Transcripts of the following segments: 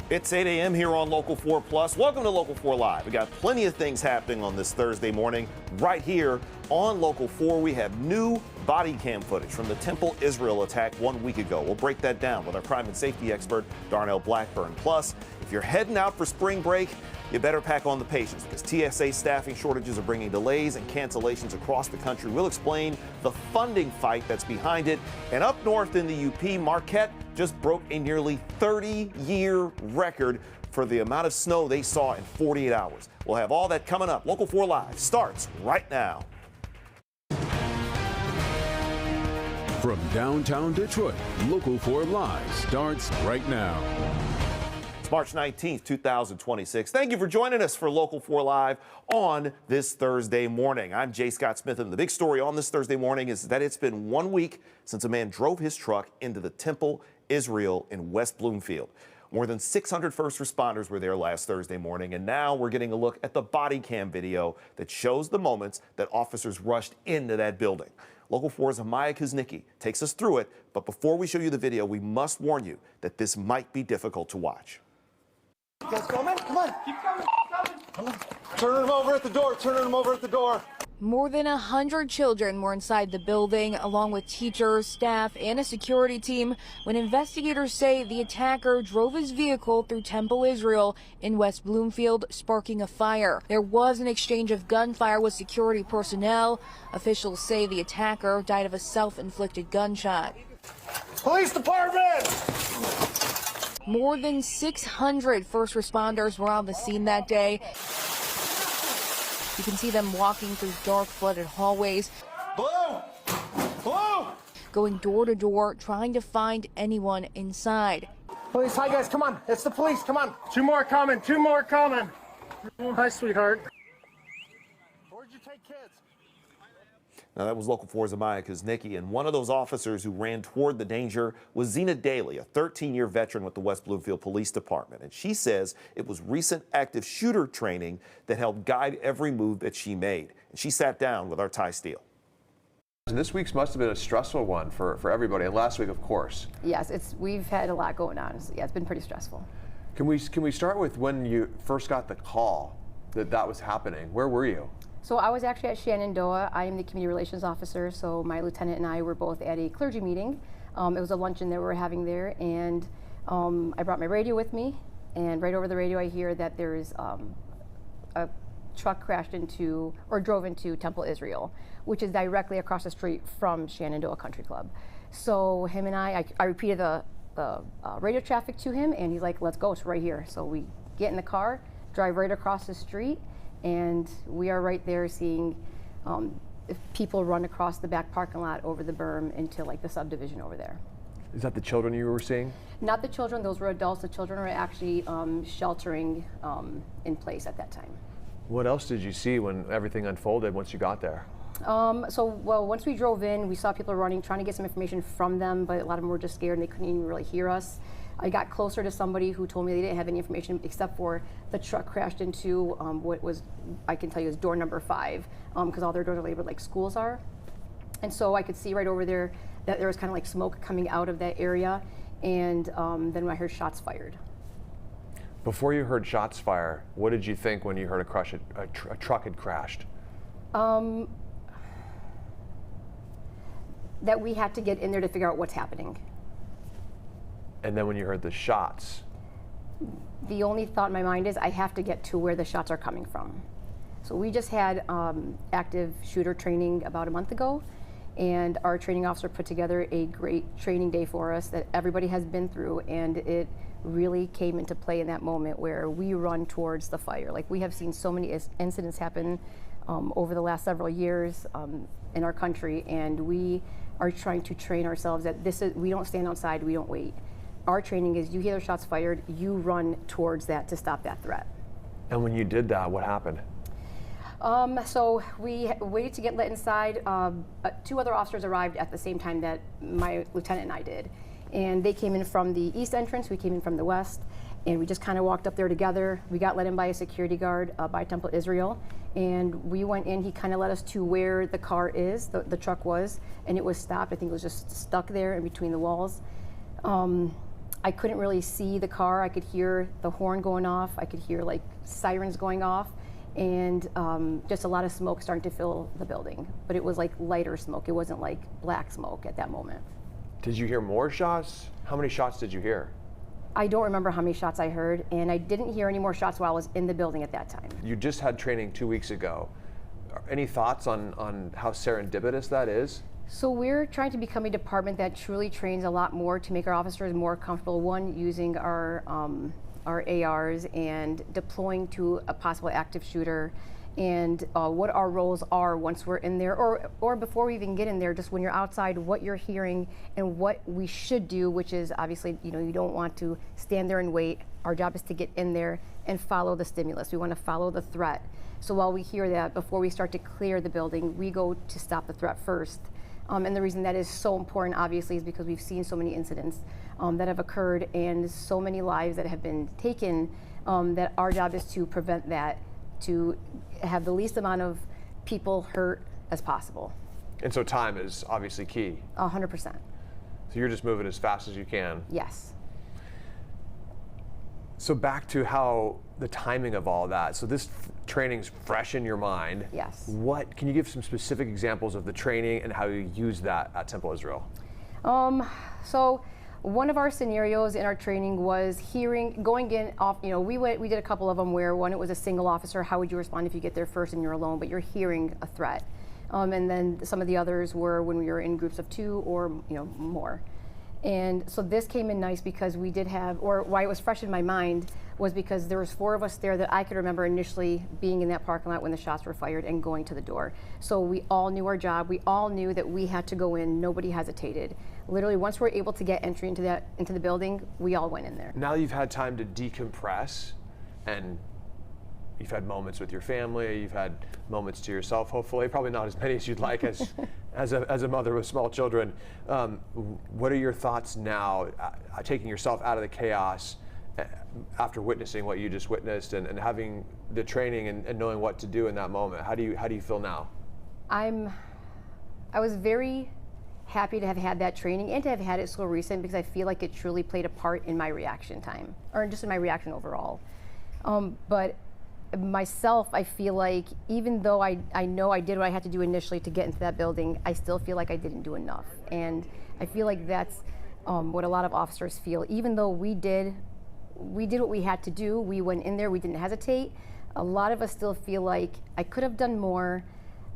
It's 8 a.m. here on Local 4 Plus. Welcome to Local 4 Live. We got plenty of things happening on this Thursday morning. Right here on Local 4, we have new body cam footage from the Temple Israel attack 1 week ago. We'll break that down with our crime and safety expert, Darnell Blackburn. Plus, if you're heading out for spring break, you better pack on the patience because TSA staffing shortages are bringing delays and cancellations across the country. We'll explain the funding fight that's behind it. And up north in the UP, Marquette just broke a nearly 30-year record for the amount of snow they saw in 48 hours. We'll have all that coming up. Local 4 Live starts right now. From downtown Detroit, Local 4 Live starts right now. It's March 19th, 2026. Thank you for joining us for Local 4 Live on this Thursday morning. I'm Jay Scott Smith, and the big story on this Thursday morning is that it's been 1 week since a man drove his truck into the Temple Israel in West Bloomfield. More than 600 first responders were there last Thursday morning, and now we're getting a look at the body cam video that shows the moments that officers rushed into that building. Local 4's Amaya Kuznicki takes us through it, but before we show you the video, we must warn you that this might be difficult to watch. You guys coming? Come on. Keep coming. Come on. Turning them over at the door. Turning them over at the door. More than 100 children were inside the building, along with teachers, staff, and a security team, when investigators say the attacker drove his vehicle through Temple Israel in West Bloomfield, sparking a fire. There was an exchange of gunfire with security personnel. Officials say the attacker died of a self-inflicted gunshot. Police department! More than 600 first responders were on the scene that day. You can see them walking through dark, flooded hallways. Blue! Blue! Going door to door, trying to find anyone inside. Police, hi guys, come on. It's the police, come on. Two more coming, two more coming. Hi, sweetheart. Where'd you take kids? Now, that was Local 4's Amaya Kuznicki, and one of those officers who ran toward the danger was Zena Daly, a 13-year veteran with the West Bloomfield Police Department. And she says it was recent active shooter training that helped guide every move that she made. And she sat down with our Ty Steele. This week's must have been a stressful one for everybody, and last week, of course. Yes, we've had a lot going on. So yeah, it's been pretty stressful. Can we start with when you first got the call that was happening? Where were you? So I was actually at Shenandoah. I am the community relations officer, so my lieutenant and I were both at a clergy meeting. It was a luncheon that we were having there, and I brought my radio with me, and right over the radio I hear that there is a truck crashed into, or drove into Temple Israel, which is directly across the street from Shenandoah Country Club. So him and I repeated the radio traffic to him, and he's like, let's go, it's right here. So we get in the car, drive right across the street, and we are right there seeing if people run across the back parking lot over the berm into like the subdivision over there. Is that the children you were seeing? Not the children, those were adults. The children were actually sheltering in place at that time. What else did you see when everything unfolded once you got there? Once we drove in, we saw people running, trying to get some information from them, but a lot of them were just scared and they couldn't even really hear us. I got closer to somebody who told me they didn't have any information except for the truck crashed into what was, I can tell you, is door number 5, because all their doors are labeled like schools are. And so I could see right over there that there was kind of like smoke coming out of that area, and then I heard shots fired. Before you heard shots fire, what did you think when you heard a truck had crashed? That we had to get in there to figure out what's happening. And then when you heard the shots? The only thought in my mind is I have to get to where the shots are coming from. So we just had active shooter training about a month ago, and our training officer put together a great training day for us that everybody has been through, and it really came into play in that moment where we run towards the fire. Like, we have seen so many incidents happen over the last several years in our country, and we are trying to train ourselves that we don't stand outside, we don't wait. Our training is you hear the shots fired, you run towards that to stop that threat. And when you did that, what happened? So we waited to get let inside. 2 other officers arrived at the same time that my lieutenant and I did. And they came in from the east entrance, we came in from the west, and we just kind of walked up there together. We got let in by a security guard by Temple Israel, and we went in. He kind of led us to where the car is, the truck was, and it was stopped. I think it was just stuck there in between the walls. I couldn't really see the car. I could hear the horn going off. I could hear like sirens going off, and just a lot of smoke starting to fill the building. But it was like lighter smoke. It wasn't like black smoke at that moment. Did you hear more shots? How many shots did you hear? I don't remember how many shots I heard, and I didn't hear any more shots while I was in the building at that time. You just had training 2 weeks ago. Any thoughts on how serendipitous that is? So we're trying to become a department that truly trains a lot more to make our officers more comfortable, one, using our ARs and deploying to a possible active shooter, and what our roles are once we're in there, or before we even get in there, just when you're outside, what you're hearing and what we should do, which is obviously, you don't want to stand there and wait. Our job is to get in there and follow the stimulus. We want to follow the threat. So while we hear that, before we start to clear the building, we go to stop the threat first. And the reason that is so important, obviously, is because we've seen so many incidents that have occurred and so many lives that have been taken, that our job is to prevent that, to have the least amount of people hurt as possible. And so time is obviously key. 100%. So you're just moving as fast as you can. Yes. So back to how the timing of all that. So this training's fresh in your mind. Yes. What can you give some specific examples of the training and how you use that at Temple Israel? So one of our scenarios in our training was going in off, we did a couple of them where one, it was a single officer. How would you respond if you get there first and you're alone, but you're hearing a threat? And then some of the others were when we were in groups of 2 or more. And so this came in nice because we did have, or why it was fresh in my mind was because there was 4 of us there that I could remember initially being in that parking lot when the shots were fired and going to the door. So we all knew our job. We all knew that we had to go in. Nobody hesitated. Literally, once we're able to get entry into the building, we all went in there. Now you've had time to decompress, and you've had moments with your family. You've had moments to yourself. Hopefully, probably not as many as you'd like as a mother with small children. What are your thoughts now, taking yourself out of the chaos after witnessing what you just witnessed and having the training and knowing what to do in that moment? How do you feel now? I was very happy to have had that training and to have had it so recent because I feel like it truly played a part in my reaction time, or just in my reaction overall. But myself, I feel like even though I know I did what I had to do initially to get into that building, I still feel like I didn't do enough. And I feel like that's what a lot of officers feel. Even though we did what we had to do, we went in there, we didn't hesitate, a lot of us still feel like I could have done more,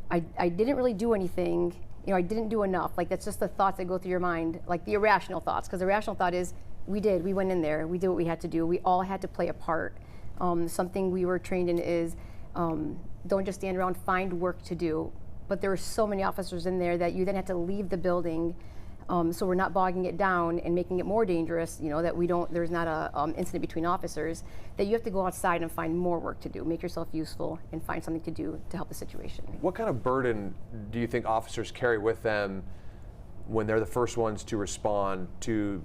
I didn't really do anything, I didn't do enough. Like, that's just the thoughts that go through your mind, like the irrational thoughts, because the rational thought is we went in there, we did what we had to do, we all had to play a part. Something we were trained in is don't just stand around, find work to do. But there were so many officers in there that you then had to leave the building, so we're not bogging it down and making it more dangerous, that there's not a incident between officers, that you have to go outside and find more work to do, make yourself useful and find something to do to help the situation. What kind of burden do you think officers carry with them when they're the first ones to respond to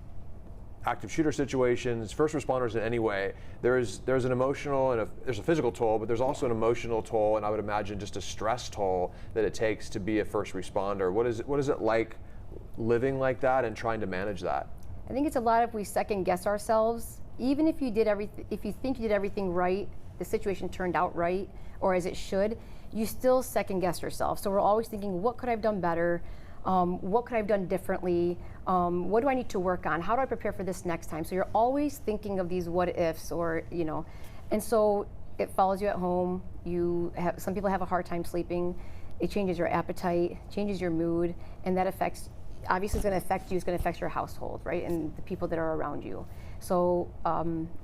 active shooter situations, first responders in any way? There's an emotional and there's a physical toll, but there's also an emotional toll, and I would imagine just a stress toll that it takes to be a first responder. What is it like living like that and trying to manage that? I think it's a lot if we second guess ourselves. Even if you think you did everything right, the situation turned out right, or as it should, you still second guess yourself. So we're always thinking, what could I have done better? What could I have done differently? What do I need to work on? How do I prepare for this next time? So you're always thinking of these what ifs, and so it follows you at home. Some people have a hard time sleeping. It changes your appetite, changes your mood, and that obviously it's going to affect you. It's going to affect your household, right, and the people that are around you. So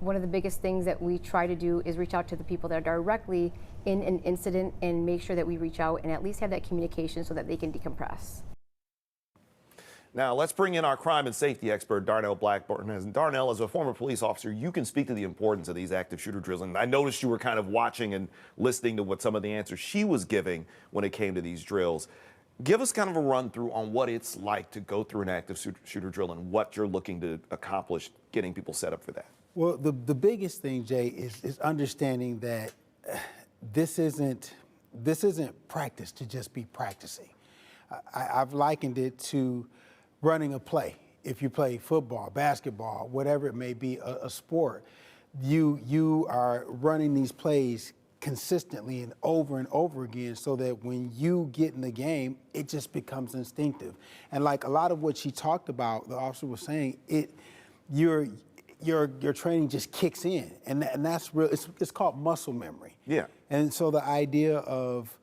one of the biggest things that we try to do is reach out to the people that are directly in an incident and make sure that we reach out and at least have that communication so that they can decompress. Now, let's bring in our crime and safety expert, Darnell Blackburn. And Darnell, as a former police officer, you can speak to the importance of these active shooter drills. And I noticed you were kind of watching and listening to what some of the answers she was giving when it came to these drills. Give us kind of a run through on what it's like to go through an active shooter drill and what you're looking to accomplish getting people set up for that. Well, the biggest thing, Jay, is understanding that this isn't practice to just be practicing. I've likened it to running a play. if you play football, basketball, whatever it may be, a sport, you are running these plays consistently and over again, so that when you get in the game, it just becomes instinctive. And like a lot of what she talked about, the officer was saying, your training just kicks in, and that's real. It's called muscle memory. Yeah. And so the idea of,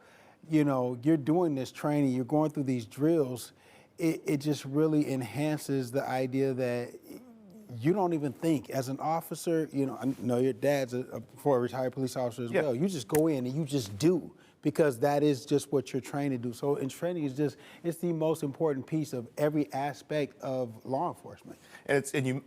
you're doing this training, you're going through these drills, it just really enhances the idea that you don't even think as an officer. I know your dad's a former retired police officer as well. You just go in and you just do, because that is just what you're trained to do. So, and training is it's the most important piece of every aspect of law enforcement. And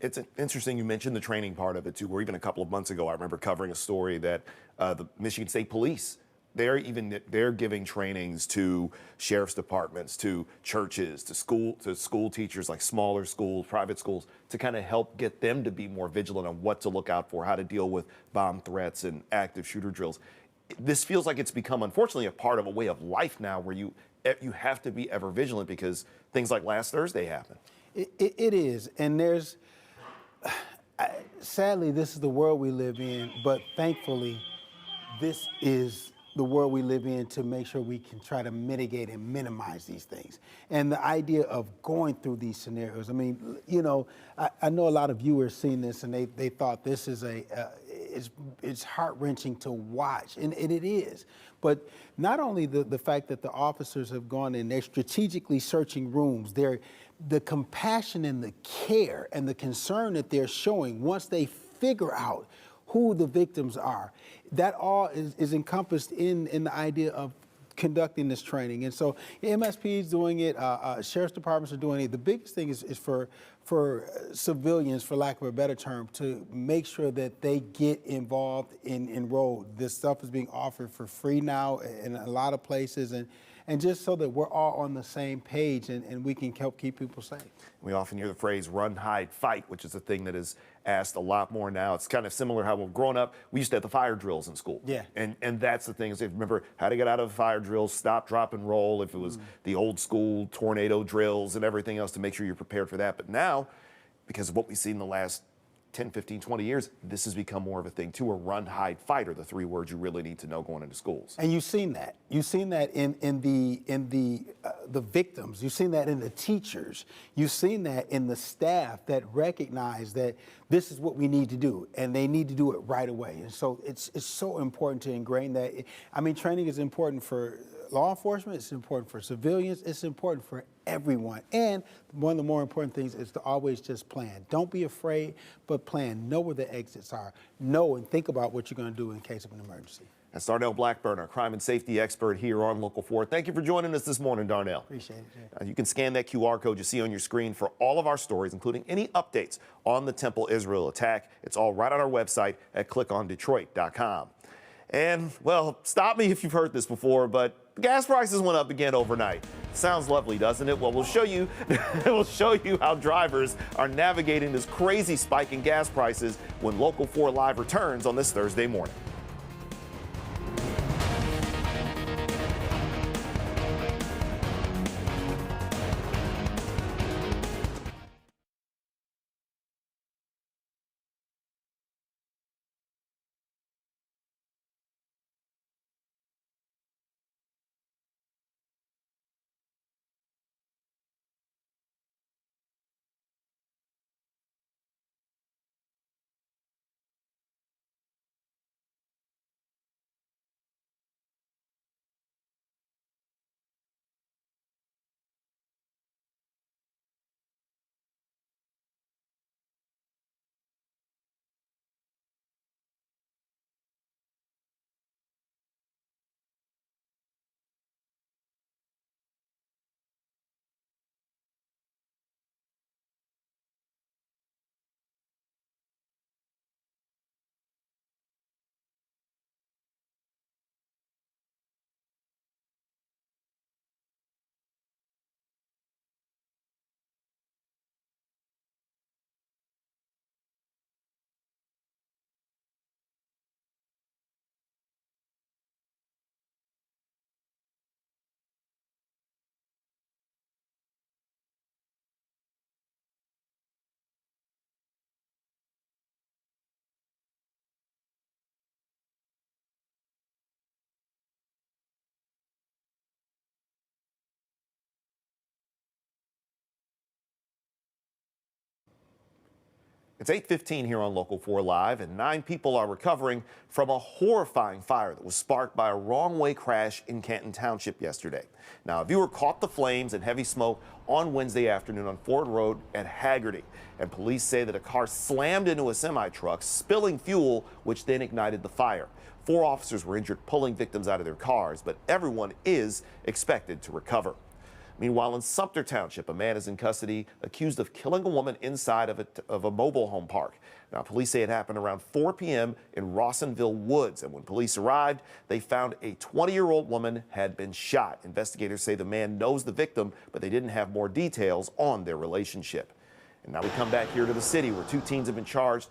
it's interesting you mentioned the training part of it too, where even a couple of months ago, I remember covering a story that the Michigan State Police, they're giving trainings to sheriff's departments, to churches, to school teachers, like smaller schools, private schools, to kind of help get them to be more vigilant on what to look out for, how to deal with bomb threats and active shooter drills. This feels like it's become, unfortunately, a part of a way of life now, where you have to be ever vigilant because things like last Thursday happened. It is, and sadly, this is the world we live in, but thankfully, this is the world we live in to make sure we can try to mitigate and minimize these things. And the idea of going through these scenarios, I mean, I know a lot of viewers seen this and they thought this is it's heart-wrenching to watch, and it is. But not only the fact that the officers have gone in, they're strategically searching rooms, the compassion and the care and the concern that they're showing once they figure out who the victims are. That all is encompassed in the idea of conducting this training. And so MSP is doing it, sheriff's departments are doing it. The biggest thing is for civilians, for lack of a better term, to make sure that they get involved and enrolled. This stuff is being offered for free now in a lot of places, and just so that we're all on the same page and we can help keep people safe. We often hear the phrase run, hide, fight, which is a thing that is asked a lot more now. It's kind of similar how when growing up, we used to have the fire drills in school. Yeah. And that's the thing, is remember how to get out of the fire drills, stop, drop, and roll, if it was the old school tornado drills and everything else, to make sure you're prepared for that. But now, because of what we've seen in the last 10, 15, 20 years, this has become more of a thing too. A run, hide, fight are the three words you really need to know going into schools. And you've seen that. You've seen that in the victims. You've seen that in the teachers. You've seen that in the staff that recognize that this is what we need to do, and they need to do it right away. And so it's so important to ingrain that. I mean, training is important for law enforcement, it's important for civilians, it's important for everyone. And one of the more important things is to always just plan. Don't be afraid, but plan. Know where the exits are. Know and think about what you're going to do in case of an emergency. That's Darnell Blackburn, our crime and safety expert here on Local 4. Thank you for joining us this morning, Darnell. Appreciate it, Jay. You can scan that QR code you see on your screen for all of our stories, including any updates on the Temple Israel attack. It's all right on our website at clickondetroit.com. And, well, stop me if you've heard this before, but gas prices went up again overnight. Sounds lovely, doesn't it? Well, we'll show you how drivers are navigating this crazy spike in gas prices when Local 4 Live returns on this Thursday morning. It's 8:15 here on Local 4 Live, and 9 people are recovering from a horrifying fire that was sparked by a wrong-way crash in Canton Township yesterday. Now, a viewer caught the flames and heavy smoke on Wednesday afternoon on Ford Road at Haggerty, and police say that a car slammed into a semi-truck, spilling fuel, which then ignited the fire. 4 officers were injured pulling victims out of their cars, but everyone is expected to recover. Meanwhile, in Sumter Township, a man is in custody accused of killing a woman inside of a mobile home park. Now, police say it happened around 4 p.m. in Rawsonville Woods, and when police arrived, they found a 20-year-old woman had been shot. Investigators say the man knows the victim, but they didn't have more details on their relationship. And now we come back here to the city, where 2 teens have been charged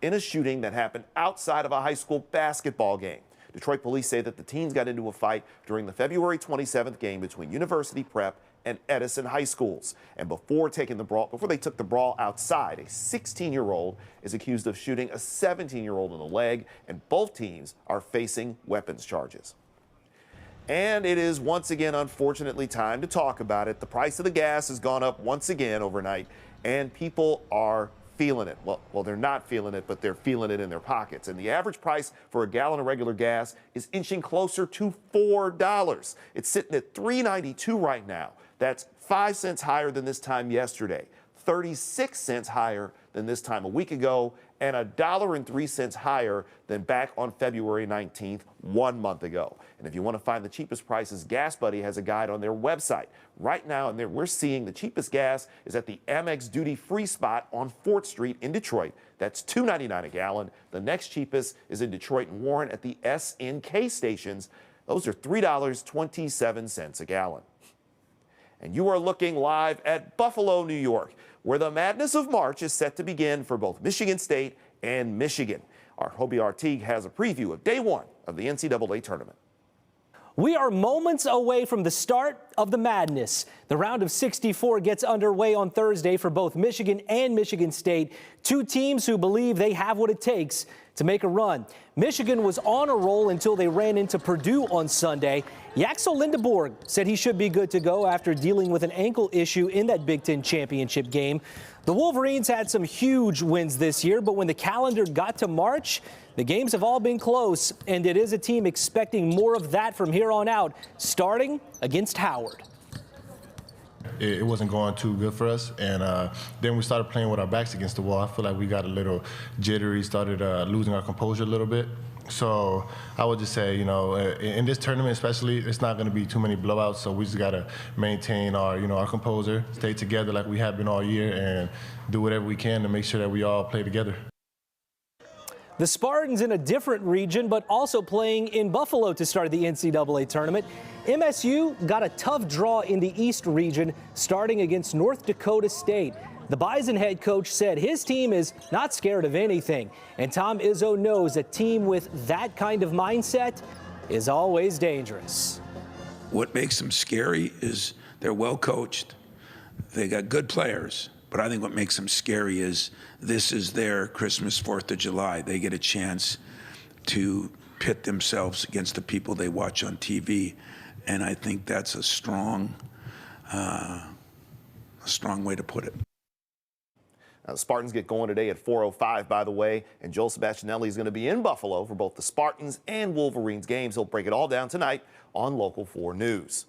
in a shooting that happened outside of a high school basketball game. Detroit police say that the teens got into a fight during the February 27th game between University Prep and Edison high schools. And before they took the brawl outside, a 16-year-old is accused of shooting a 17-year-old in the leg, and both teams are facing weapons charges. And it is once again, unfortunately, time to talk about it. The price of the gas has gone up once again overnight, and people are feeling it. Well, they're not feeling it, but they're feeling it in their pockets. And the average price for a gallon of regular gas is inching closer to $4. It's sitting at $3.92 right now. That's 5 cents higher than this time yesterday, 36 cents higher than this time a week ago, and $1.03 higher than back on February 19th, 1 month ago. And if you want to find the cheapest prices, Gas Buddy has a guide on their website. Right now, and we're seeing the cheapest gas is at the Amex duty-free spot on 4th Street in Detroit. That's $2.99 a gallon. The next cheapest is in Detroit and Warren at the SNK stations. Those are $3.27 a gallon. And you are looking live at Buffalo, New York, where the madness of March is set to begin for both Michigan State and Michigan. Our Hobie Artigue has a preview of day 1 of the NCAA tournament. We are moments away from the start of the madness. The round of 64 gets underway on Thursday for both Michigan and Michigan State, 2 teams who believe they have what it takes to make a run. Michigan was on a roll until they ran into Purdue on Sunday. Yaxel Lindeborg said he should be good to go after dealing with an ankle issue in that Big Ten championship game. The Wolverines had some huge wins this year, but when the calendar got to March, the games have all been close, and it is a team expecting more of that from here on out, starting against Howard. It wasn't going too good for us, and then we started playing with our backs against the wall. I feel like we got a little jittery, started losing our composure a little bit. So I would just say, in this tournament especially, it's not going to be too many blowouts, so we just got to maintain our, our composure, stay together like we have been all year, and do whatever we can to make sure that we all play together. The Spartans in a different region, but also playing in Buffalo to start the NCAA tournament. MSU got a tough draw in the East region, starting against North Dakota State. The Bison head coach said his team is not scared of anything, and Tom Izzo knows a team with that kind of mindset is always dangerous. What makes them scary is they're well coached, they got good players, but I think what makes them scary is this is their Christmas, 4th of July. They get a chance to pit themselves against the people they watch on TV, and I think that's a strong way to put it. Now, the Spartans get going today at 4:05, by the way, and Joel Sebastianelli is going to be in Buffalo for both the Spartans and Wolverines games. He'll break it all down tonight on Local 4 News.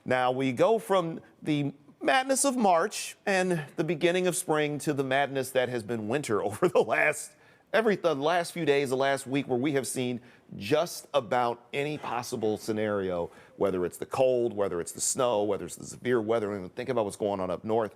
Now, we go from the madness of March and the beginning of spring to the madness that has been winter over the last few days, the last week, where we have seen just about any possible scenario, whether it's the cold, whether it's the snow, whether it's the severe weather, and think about what's going on up north.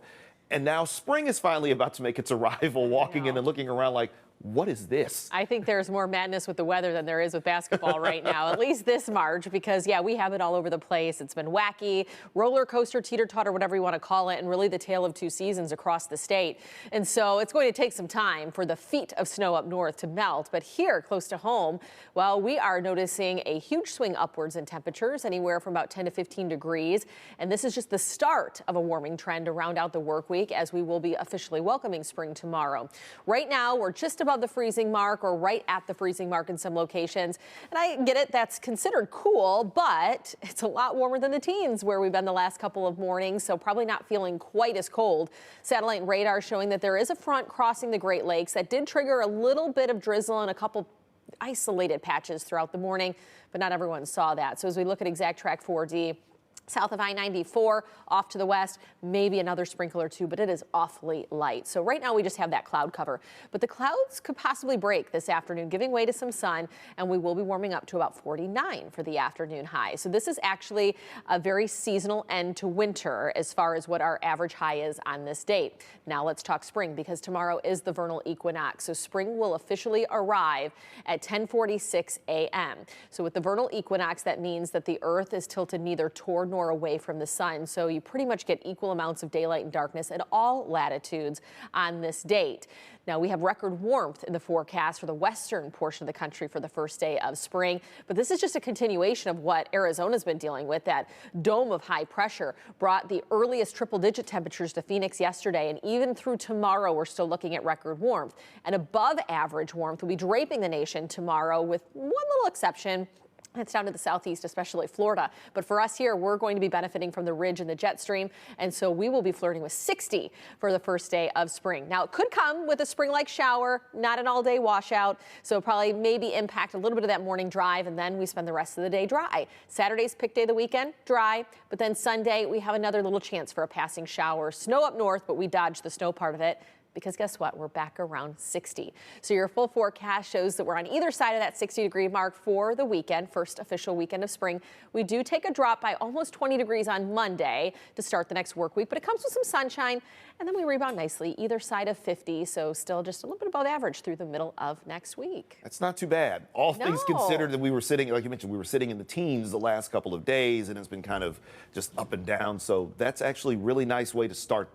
And now spring is finally about to make its arrival, walking in and looking around like, what is this? I think there's more madness with the weather than there is with basketball right now, at least this March, because, yeah, we have it all over the place. It's been wacky, roller coaster, teeter-totter, whatever you want to call it, and really the tale of 2 seasons across the state. And so it's going to take some time for the feet of snow up north to melt. But here, close to home, well, we are noticing a huge swing upwards in temperatures, anywhere from about 10 to 15 degrees. And this is just the start of a warming trend to round out the work week, as we will be officially welcoming spring tomorrow. Right now, we're just about above the freezing mark or right at the freezing mark in some locations. And I get it, that's considered cool, but it's a lot warmer than the teens where we've been the last couple of mornings, so probably not feeling quite as cold. Satellite radar showing that there is a front crossing the Great Lakes that did trigger a little bit of drizzle and a couple isolated patches throughout the morning, but not everyone saw that. So as we look at exact track 4D, south of I-94, off to the west, maybe another sprinkle or two, but it is awfully light. So right now we just have that cloud cover, but the clouds could possibly break this afternoon, giving way to some sun, and we will be warming up to about 49 for the afternoon high. So this is actually a very seasonal end to winter as far as what our average high is on this date. Now let's talk spring, because tomorrow is the vernal equinox. So spring will officially arrive at 10:46 a.m. So with the vernal equinox, that means that the earth is tilted neither toward nor away from the sun. So you pretty much get equal amounts of daylight and darkness at all latitudes on this date. Now we have record warmth in the forecast for the western portion of the country for the first day of spring, but this is just a continuation of what Arizona's been dealing with. That dome of high pressure brought the earliest triple-digit temperatures to Phoenix yesterday, and even through tomorrow we're still looking at record warmth. And above average warmth will be draping the nation tomorrow, with one little exception. It's down to the southeast, especially Florida. But for us here, we're going to be benefiting from the ridge and the jet stream, and so we will be flirting with 60 for the first day of spring. Now, it could come with a spring-like shower, not an all-day washout, so probably maybe impact a little bit of that morning drive, and then we spend the rest of the day dry. Saturday's pick day of the weekend, dry, but then Sunday, we have another little chance for a passing shower. Snow up north, but we dodged the snow part of it, because guess what? We're back around 60. So your full forecast shows that we're on either side of that 60-degree mark for the weekend, first official weekend of spring. We do take a drop by almost 20 degrees on Monday to start the next work week, but it comes with some sunshine, and then we rebound nicely either side of 50, so still just a little bit above average through the middle of next week. That's not too bad. All things considered, that we were sitting, like you mentioned, we were sitting in the teens the last couple of days, and it's been kind of just up and down. So that's actually a really nice way to start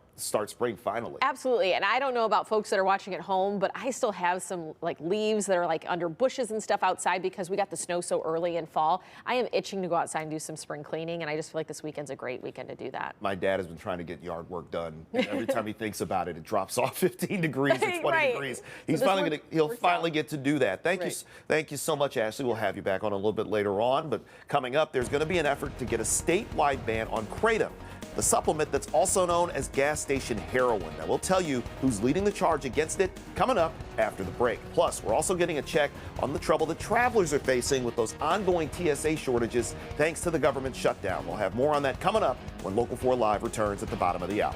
spring finally. Absolutely. And I don't know about folks that are watching at home, but I still have some leaves that are under bushes and stuff outside because we got the snow so early in fall. I am itching to go outside and do some spring cleaning, and I just feel like this weekend's a great weekend to do that. My dad has been trying to get yard work done, and every time he thinks about it, it drops off 15 degrees or 20 degrees. He's he'll finally get to do that. Thank you so much, Ashley. We'll have you back on a little bit later on, but coming up, there's going to be an effort to get a statewide ban on kratom, the supplement that's also known as gas station heroin. Now, we'll tell you who's leading the charge against it coming up after the break. Plus, we're also getting a check on the trouble that travelers are facing with those ongoing TSA shortages thanks to the government shutdown. We'll have more on that coming up when Local 4 Live returns at the bottom of the hour.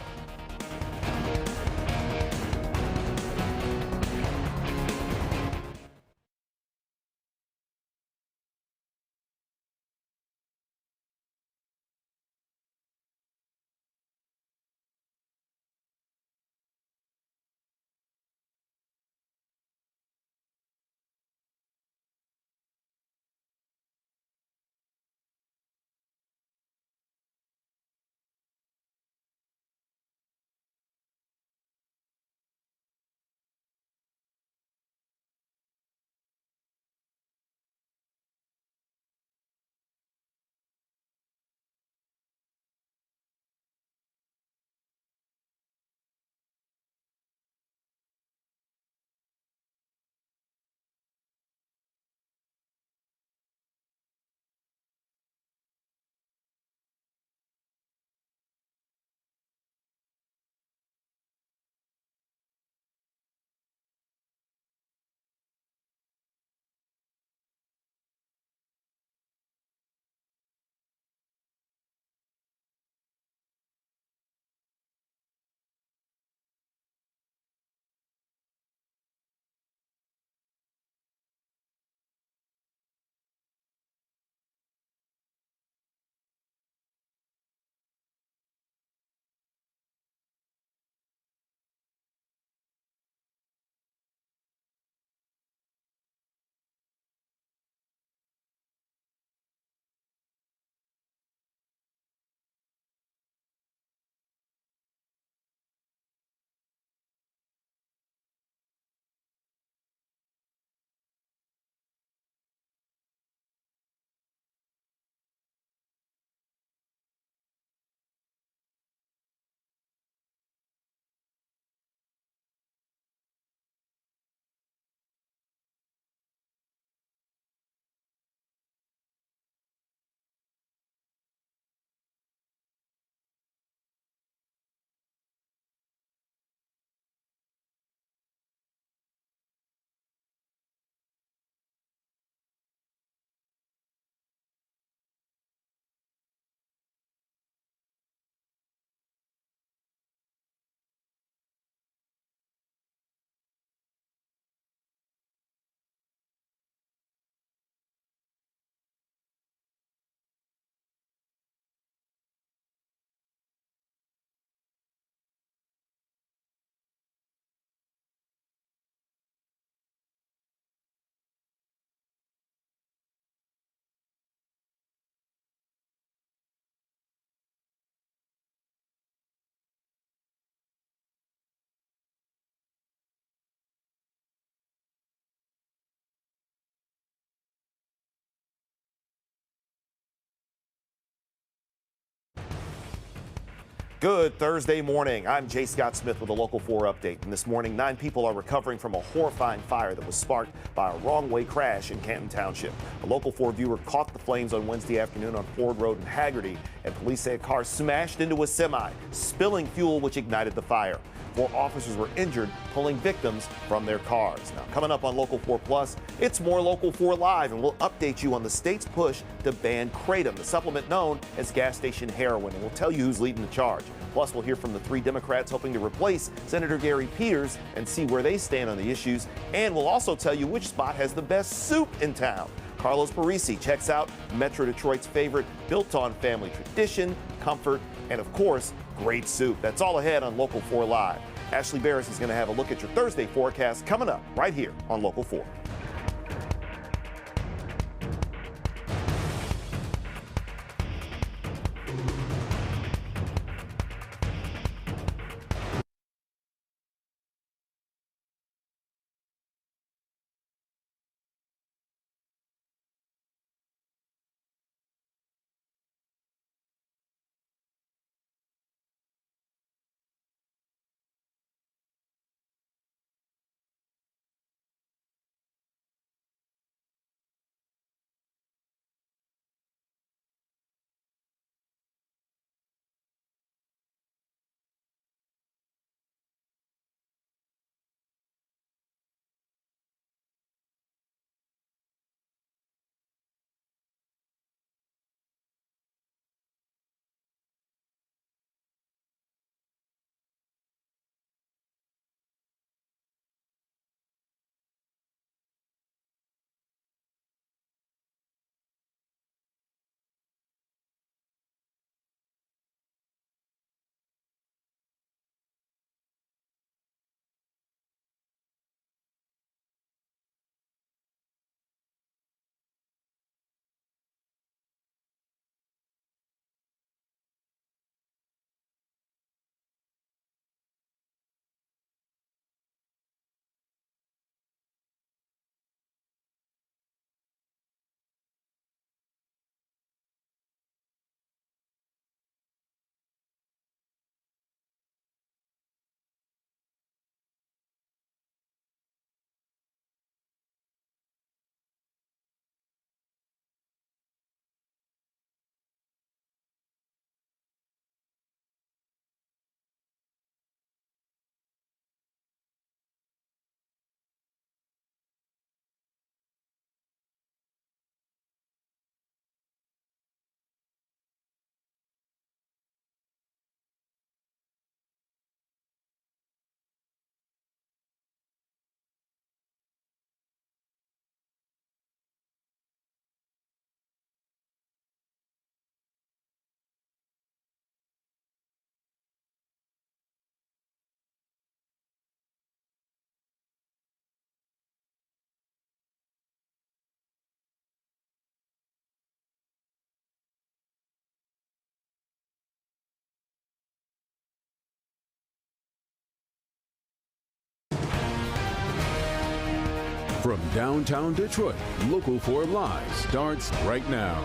Good Thursday morning. I'm Jay Scott Smith with a Local 4 update. And this morning, 9 people are recovering from a horrifying fire that was sparked by a wrong-way crash in Canton Township. A Local 4 viewer caught the flames on Wednesday afternoon on Ford Road in Hagerty, and police say a car smashed into a semi, spilling fuel which ignited the fire. 4 officers were injured pulling victims from their cars. Now, coming up on Local 4 Plus, it's more Local 4 Live, and we'll update you on the state's push to ban kratom, the supplement known as gas station heroin, and we'll tell you who's leading the charge. Plus, we'll hear from the 3 Democrats hoping to replace Senator Gary Peters and see where they stand on the issues. And we'll also tell you which spot has the best soup in town. Carlos Parisi checks out Metro Detroit's favorite, built on family tradition, comfort, and of course, great soup. That's all ahead on Local 4 Live. Ashley Barris is going to have a look at your Thursday forecast coming up right here on Local 4. From downtown Detroit, Local 4 Live starts right now.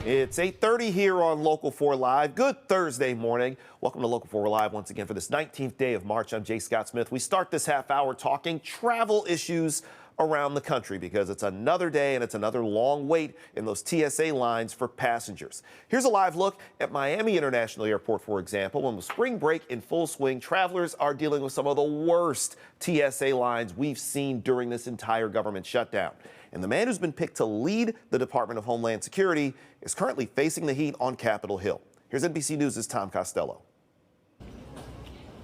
It's 8:30 here on Local 4 Live. Good Thursday morning. Welcome to Local 4 Live once again for this 19th day of March. I'm Jay Scott Smith. We start this half hour talking travel issues around the country because it's another day and it's another long wait in those TSA lines for passengers. Here's a live look at Miami International Airport, for example. When with spring break in full swing, travelers are dealing with some of the worst TSA lines we've seen during this entire government shutdown. And the man who's been picked to lead the Department of Homeland Security is currently facing the heat on Capitol Hill. Here's NBC News' Tom Costello.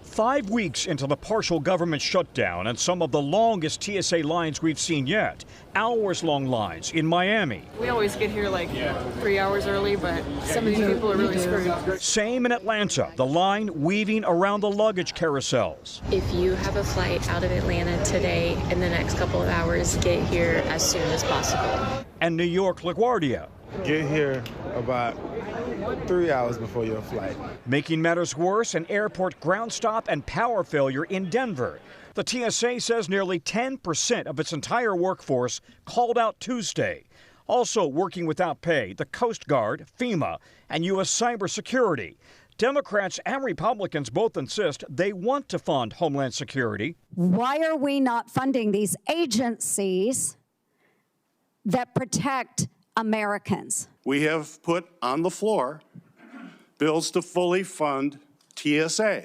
5 weeks into the partial government shutdown and some of the longest TSA lines we've seen yet. Hours-long lines in Miami. We always get here like 3 hours early, but some of these people are really screwed. Same in Atlanta, the line weaving around the luggage carousels. If you have a flight out of Atlanta today, in the next couple of hours, get here as soon as possible. And New York LaGuardia. Get here about 3 hours before your flight. Making matters worse, an airport ground stop and power failure in Denver. The TSA says nearly 10% of its entire workforce called out Tuesday. Also working without pay, the Coast Guard, FEMA, and U.S. Cybersecurity. Democrats and Republicans both insist they want to fund Homeland Security. Why are we not funding these agencies that protect Americans? We have put on the floor bills to fully fund TSA,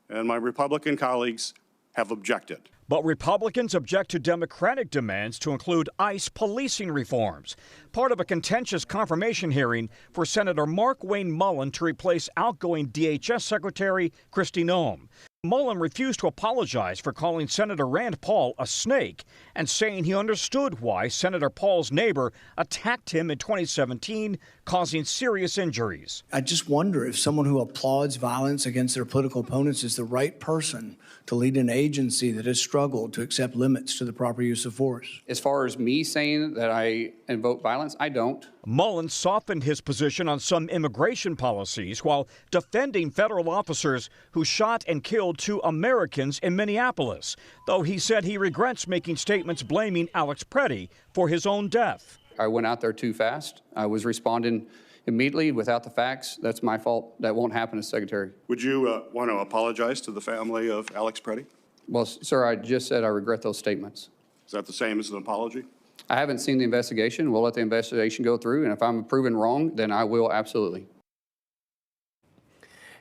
and my Republican colleagues have objected. But Republicans object to Democratic demands to include ICE policing reforms, part of a contentious confirmation hearing for Senator Mark Wayne Mullen to replace outgoing DHS Secretary Kristi Noem. Mullen refused to apologize for calling Senator Rand Paul a snake and saying he understood why Senator Paul's neighbor attacked him in 2017, causing serious injuries. I just wonder if someone who applauds violence against their political opponents is the right person to lead an agency that has struggled to accept limits to the proper use of force. As far as me saying that I invoke violence, I don't. Mullen softened his position on some immigration policies while defending federal officers who shot and killed 2 Americans in Minneapolis, though he said he regrets making statements blaming Alex Preddy for his own death. I went out there too fast. I was responding immediately without the facts. That's my fault. That won't happen as Secretary. Would you want to apologize to the family of Alex Preddy? Well, sir, I just said I regret those statements. Is that the same as an apology? I haven't seen the investigation. We'll let the investigation go through, and if I'm proven wrong, then I will absolutely.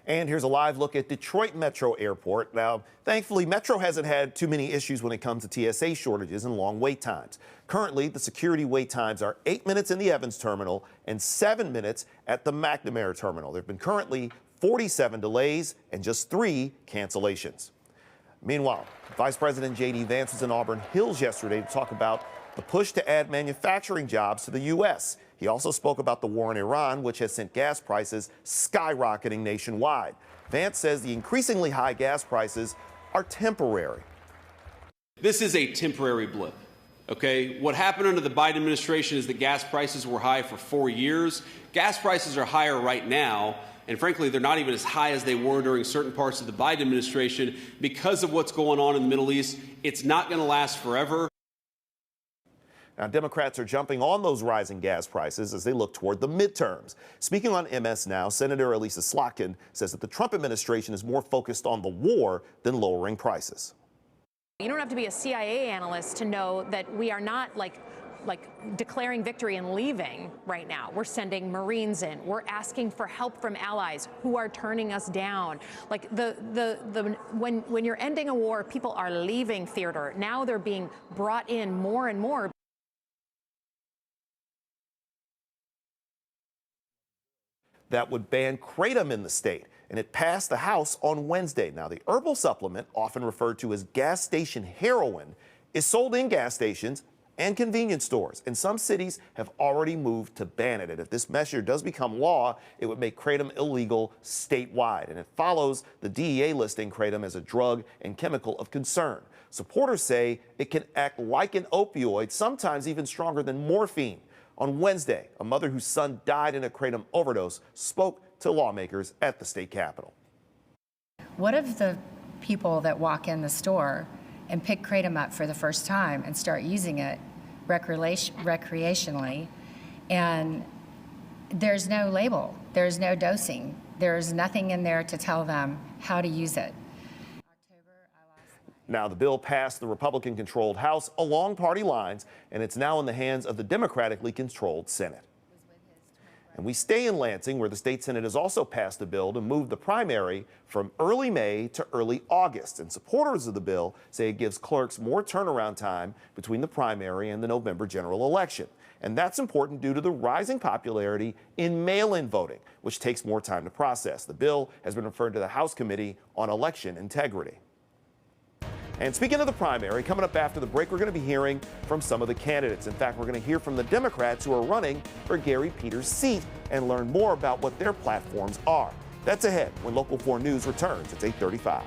And here's a live look at Detroit Metro Airport. Now, thankfully, Metro hasn't had too many issues when it comes to TSA shortages and long wait times. Currently, the security wait times are 8 minutes in the Evans terminal and 7 minutes at the McNamara terminal. There have been currently 47 delays and just 3 cancellations. Meanwhile, Vice President J.D. Vance was in Auburn Hills yesterday to talk about the push to add manufacturing jobs to the U.S. He also spoke about the war in Iran, which has sent gas prices skyrocketing nationwide. Vance says the increasingly high gas prices are temporary. This is a temporary blip, okay? What happened under the Biden administration is that gas prices were high for 4 years. Gas prices are higher right now, and frankly, they're not even as high as they were during certain parts of the Biden administration because of what's going on in the Middle East. It's not going to last forever. Now, Democrats are jumping on those rising gas prices as they look toward the midterms. Speaking on MS Now, Senator Elisa Slotkin says that the Trump administration is more focused on the war than lowering prices. You don't have to be a CIA analyst to know that we are not like declaring victory and leaving right now. We're sending Marines in. We're asking for help from allies who are turning us down. Like when you're ending a war, people are leaving theater. Now they're being brought in more and more. That would ban kratom in the state, and it passed the House on Wednesday. Now, the herbal supplement, often referred to as gas station heroin, is sold in gas stations and convenience stores, and some cities have already moved to ban it. And if this measure does become law, it would make kratom illegal statewide, and it follows the DEA listing kratom as a drug and chemical of concern. Supporters say it can act like an opioid, sometimes even stronger than morphine. On Wednesday, a mother whose son died in a kratom overdose spoke to lawmakers at the state capitol. What if the people that walk in the store and pick kratom up for the first time and start using it recreationally, and there's no label, there's no dosing, there's nothing in there to tell them how to use it? Now, the bill passed the Republican-controlled House along party lines, and it's now in the hands of the Democratically controlled Senate. And we stay in Lansing, where the state Senate has also passed a bill to move the primary from early May to early August. And supporters of the bill say it gives clerks more turnaround time between the primary and the November general election. And that's important due to the rising popularity in mail-in voting, which takes more time to process. The bill has been referred to the House Committee on Election Integrity. And speaking of the primary, coming up after the break, we're going to be hearing from some of the candidates. In fact, we're going to hear from the Democrats who are running for Gary Peters' seat and learn more about what their platforms are. That's ahead when Local 4 News returns. It's 8:35.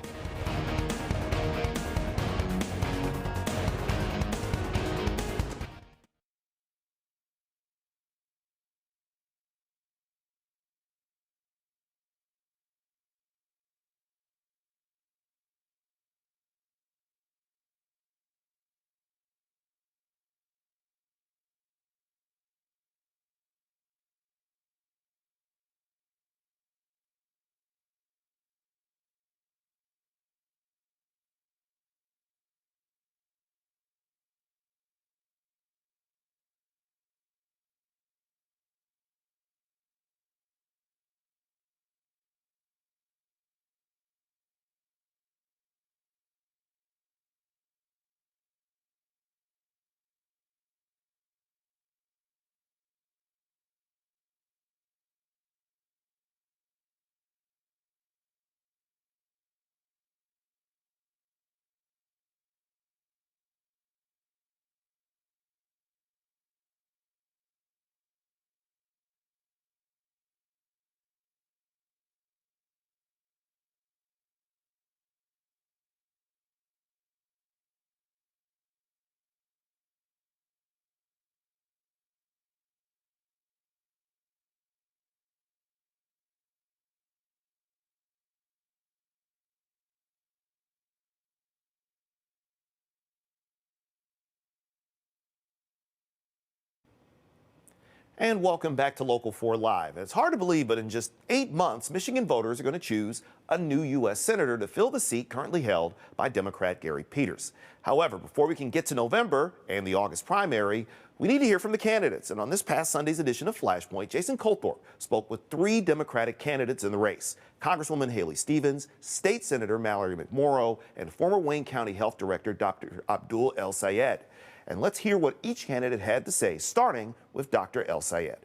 And welcome back to Local 4 Live. It's hard to believe, but in just 8 months, Michigan voters are going to choose a new U.S. Senator to fill the seat currently held by Democrat Gary Peters. However, before we can get to November and the August primary, we need to hear from the candidates. And on this past Sunday's edition of Flashpoint, Jason Colthorpe spoke with 3 Democratic candidates in the race: Congresswoman Haley Stevens, State Senator Mallory McMorrow, and former Wayne County Health Director Dr. Abdul El Sayed. And let's hear what each candidate had to say, starting with Dr. El Sayed.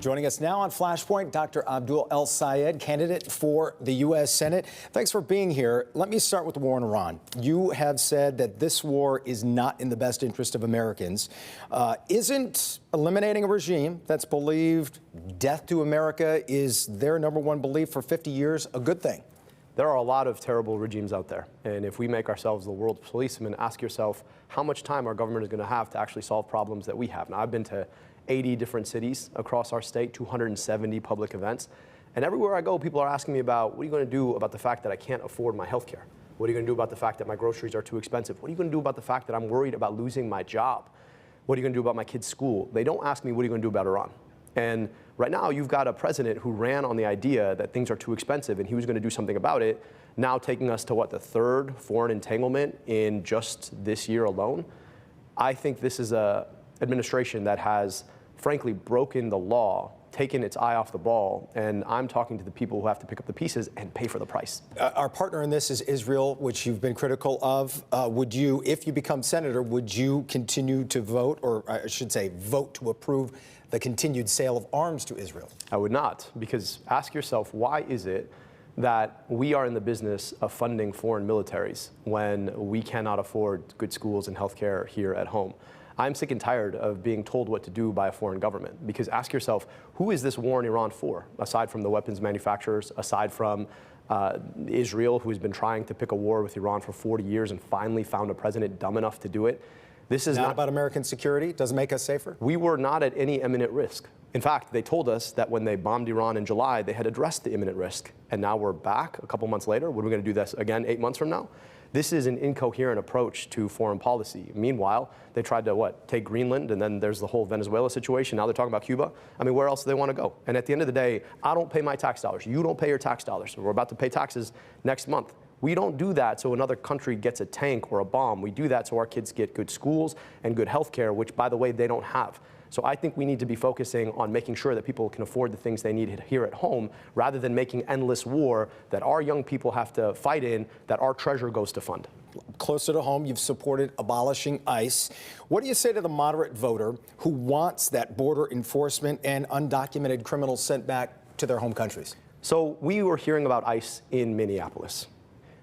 Joining us now on Flashpoint, Dr. Abdul El Sayed, candidate for the U.S. Senate. Thanks for being here. Let me start with the war in Iran. You have said that this war is not in the best interest of Americans. Isn't eliminating a regime that's believed death to America is their #1 belief for 50 years a good thing? There are a lot of terrible regimes out there. And if we make ourselves the world's policemen, ask yourself how much time our government is going to have to actually solve problems that we have. Now, I've been to 80 different cities across our state, 270 public events. And everywhere I go, people are asking me about, what are you going to do about the fact that I can't afford my health care? What are you going to do about the fact that my groceries are too expensive? What are you going to do about the fact that I'm worried about losing my job? What are you going to do about my kids' school? They don't ask me, what are you going to do about Iran? And right now, you've got a president who ran on the idea that things are too expensive and he was going to do something about it, now taking us to, what, the 3rd foreign entanglement in just this year alone. I think this is an administration that has, frankly, broken the law, taken its eye off the ball, and I'm talking to the people who have to pick up the pieces and pay for the price. Our partner in this is Israel, which you've been critical of. Would you, if you become senator, would you continue to vote, or I should say vote to approve the continued sale of arms to Israel? I would not, because ask yourself, why is it that we are in the business of funding foreign militaries when we cannot afford good schools and healthcare here at home? I'm sick and tired of being told what to do by a foreign government, because ask yourself, who is this war in Iran for, aside from the weapons manufacturers, aside from Israel, who has been trying to pick a war with Iran for 40 years and finally found a president dumb enough to do it? This is not about American security? Doesn't make us safer? We were not at any imminent risk. In fact, they told us that when they bombed Iran in July, they had addressed the imminent risk. And now we're back a couple months later. What are we going to do this again 8 months from now? This is an incoherent approach to foreign policy. Meanwhile, they tried to, what, take Greenland, and then there's the whole Venezuela situation. Now they're talking about Cuba. I mean, where else do they want to go? And at the end of the day, I don't pay my tax dollars. You don't pay your tax dollars. We're about to pay taxes next month. We don't do that so another country gets a tank or a bomb. We do that so our kids get good schools and good health care, which, by the way, they don't have. So I think we need to be focusing on making sure that people can afford the things they need here at home, rather than making endless war that our young people have to fight in, that our treasure goes to fund. Closer to home, you've supported abolishing ICE. What do you say to the moderate voter who wants that border enforcement and undocumented criminals sent back to their home countries? So we were hearing about ICE in Minneapolis.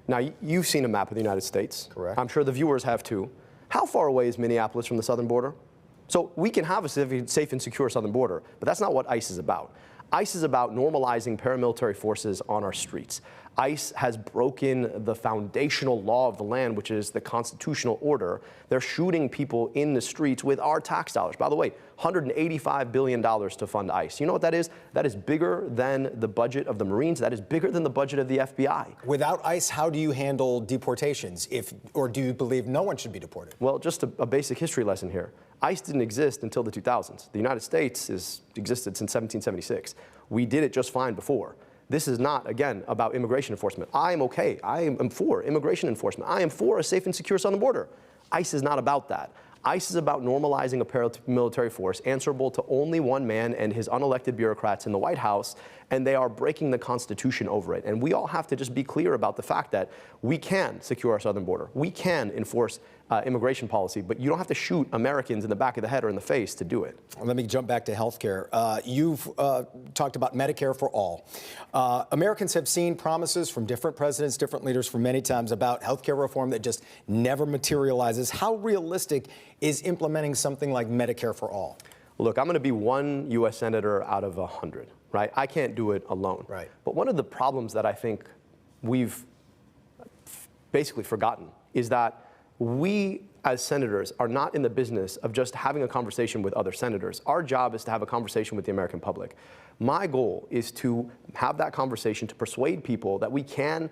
Now, you've seen a map of the United States. Correct. I'm sure the viewers have too. How far away is Minneapolis from the southern border? So we can have a safe and secure southern border, but that's not what ICE is about. ICE is about normalizing paramilitary forces on our streets. ICE has broken the foundational law of the land, which is the constitutional order. They're shooting people in the streets with our tax dollars. By the way, $185 billion to fund ICE. You know what that is? That is bigger than the budget of the Marines. That is bigger than the budget of the FBI. Without ICE, how do you handle deportations? Or do you believe no one should be deported? Well, just a basic history lesson here. ICE didn't exist until the 2000s. The United States has existed since 1776. We did it just fine before. This is not, again, about immigration enforcement. I am okay. I am for immigration enforcement. I am for a safe and secure southern border. ICE is not about that. ICE is about normalizing a paramilitary force answerable to only one man and his unelected bureaucrats in the White House, and they are breaking the Constitution over it. And we all have to just be clear about the fact that we can secure our southern border. We can enforce immigration policy, but you don't have to shoot Americans in the back of the head or in the face to do it. Let me jump back to health care. You've talked about Medicare for all. Americans have seen promises from different presidents, different leaders for many times about health care reform that just never materializes. How realistic is implementing something like Medicare for all? Look, I'm going to be one U.S. senator out of 100, right? I can't do it alone. Right. But one of the problems that I think we've basically forgotten is that we as senators are not in the business of just having a conversation with other senators. Our job is to have a conversation with the American public. My goal is to have that conversation to persuade people that we can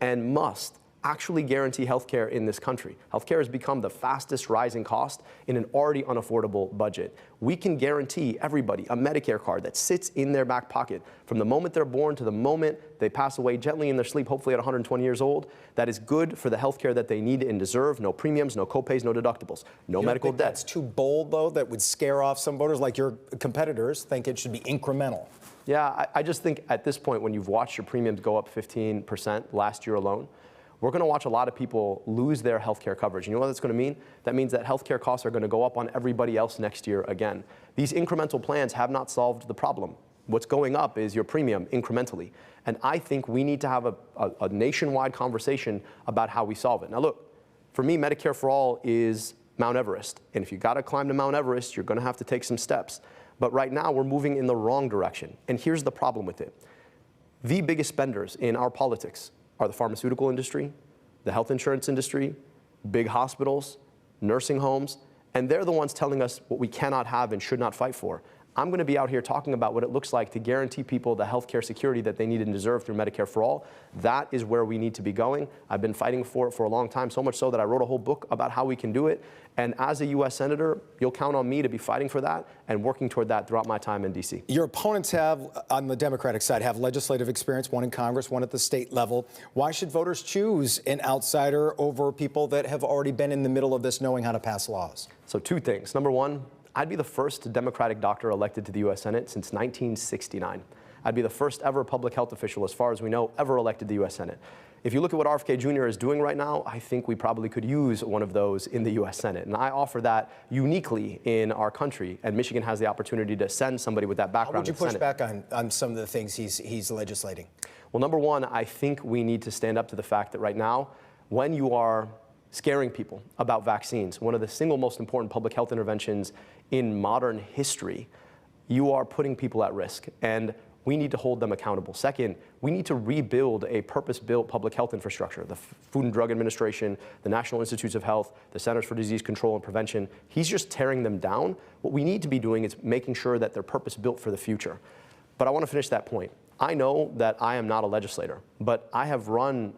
and must actually guarantee healthcare in this country. Healthcare has become the fastest rising cost in an already unaffordable budget. We can guarantee everybody a Medicare card that sits in their back pocket from the moment they're born to the moment they pass away gently in their sleep, hopefully at 120 years old, that is good for the healthcare that they need and deserve. No premiums, no copays, no deductibles, no medical debt. That's too bold, though, that would scare off some voters like your competitors think it should be incremental. Yeah, I just think at this point, when you've watched your premiums go up 15% last year alone, we're going to watch a lot of people lose their health care coverage. You know what that's going to mean? That means that health care costs are going to go up on everybody else next year again. These incremental plans have not solved the problem. What's going up is your premium incrementally. And I think we need to have a nationwide conversation about how we solve it. Now look, for me, Medicare for All is Mount Everest. And if you got to climb to Mount Everest, you're going to have to take some steps. But right now, we're moving in the wrong direction. And here's the problem with it. The biggest spenders in our politics are the pharmaceutical industry, the health insurance industry, big hospitals, nursing homes, and they're the ones telling us what we cannot have and should not fight for. I'm going to be out here talking about what it looks like to guarantee people the health care security that they need and deserve through Medicare for All. That is where we need to be going. I've been fighting for it for a long time, so much so that I wrote a whole book about how we can do it. And as a U.S. Senator, you'll count on me to be fighting for that and working toward that throughout my time in D.C. Your opponents have, on the Democratic side, have legislative experience, one in Congress, one at the state level. Why should voters choose an outsider over people that have already been in the middle of this, knowing how to pass laws? So two things. Number one, I'd be the first Democratic doctor elected to the U.S. Senate since 1969. I'd be the first ever public health official, as far as we know, ever elected to the U.S. Senate. If you look at what RFK Jr. is doing right now, I think we probably could use one of those in the U.S. Senate. And I offer that uniquely in our country, and Michigan has the opportunity to send somebody with that background. How would you push back on some of the things he's legislating? Well, number one, I think we need to stand up to the fact that right now, when you are scaring people about vaccines, one of the single most important public health interventions in modern history, you are putting people at risk, and we need to hold them accountable. Second, we need to rebuild a purpose-built public health infrastructure. The Food and Drug Administration, the National Institutes of Health, the Centers for Disease Control and Prevention, he's just tearing them down. What we need to be doing is making sure that they're purpose-built for the future. But I want to finish that point. I know that I am not a legislator, but I have run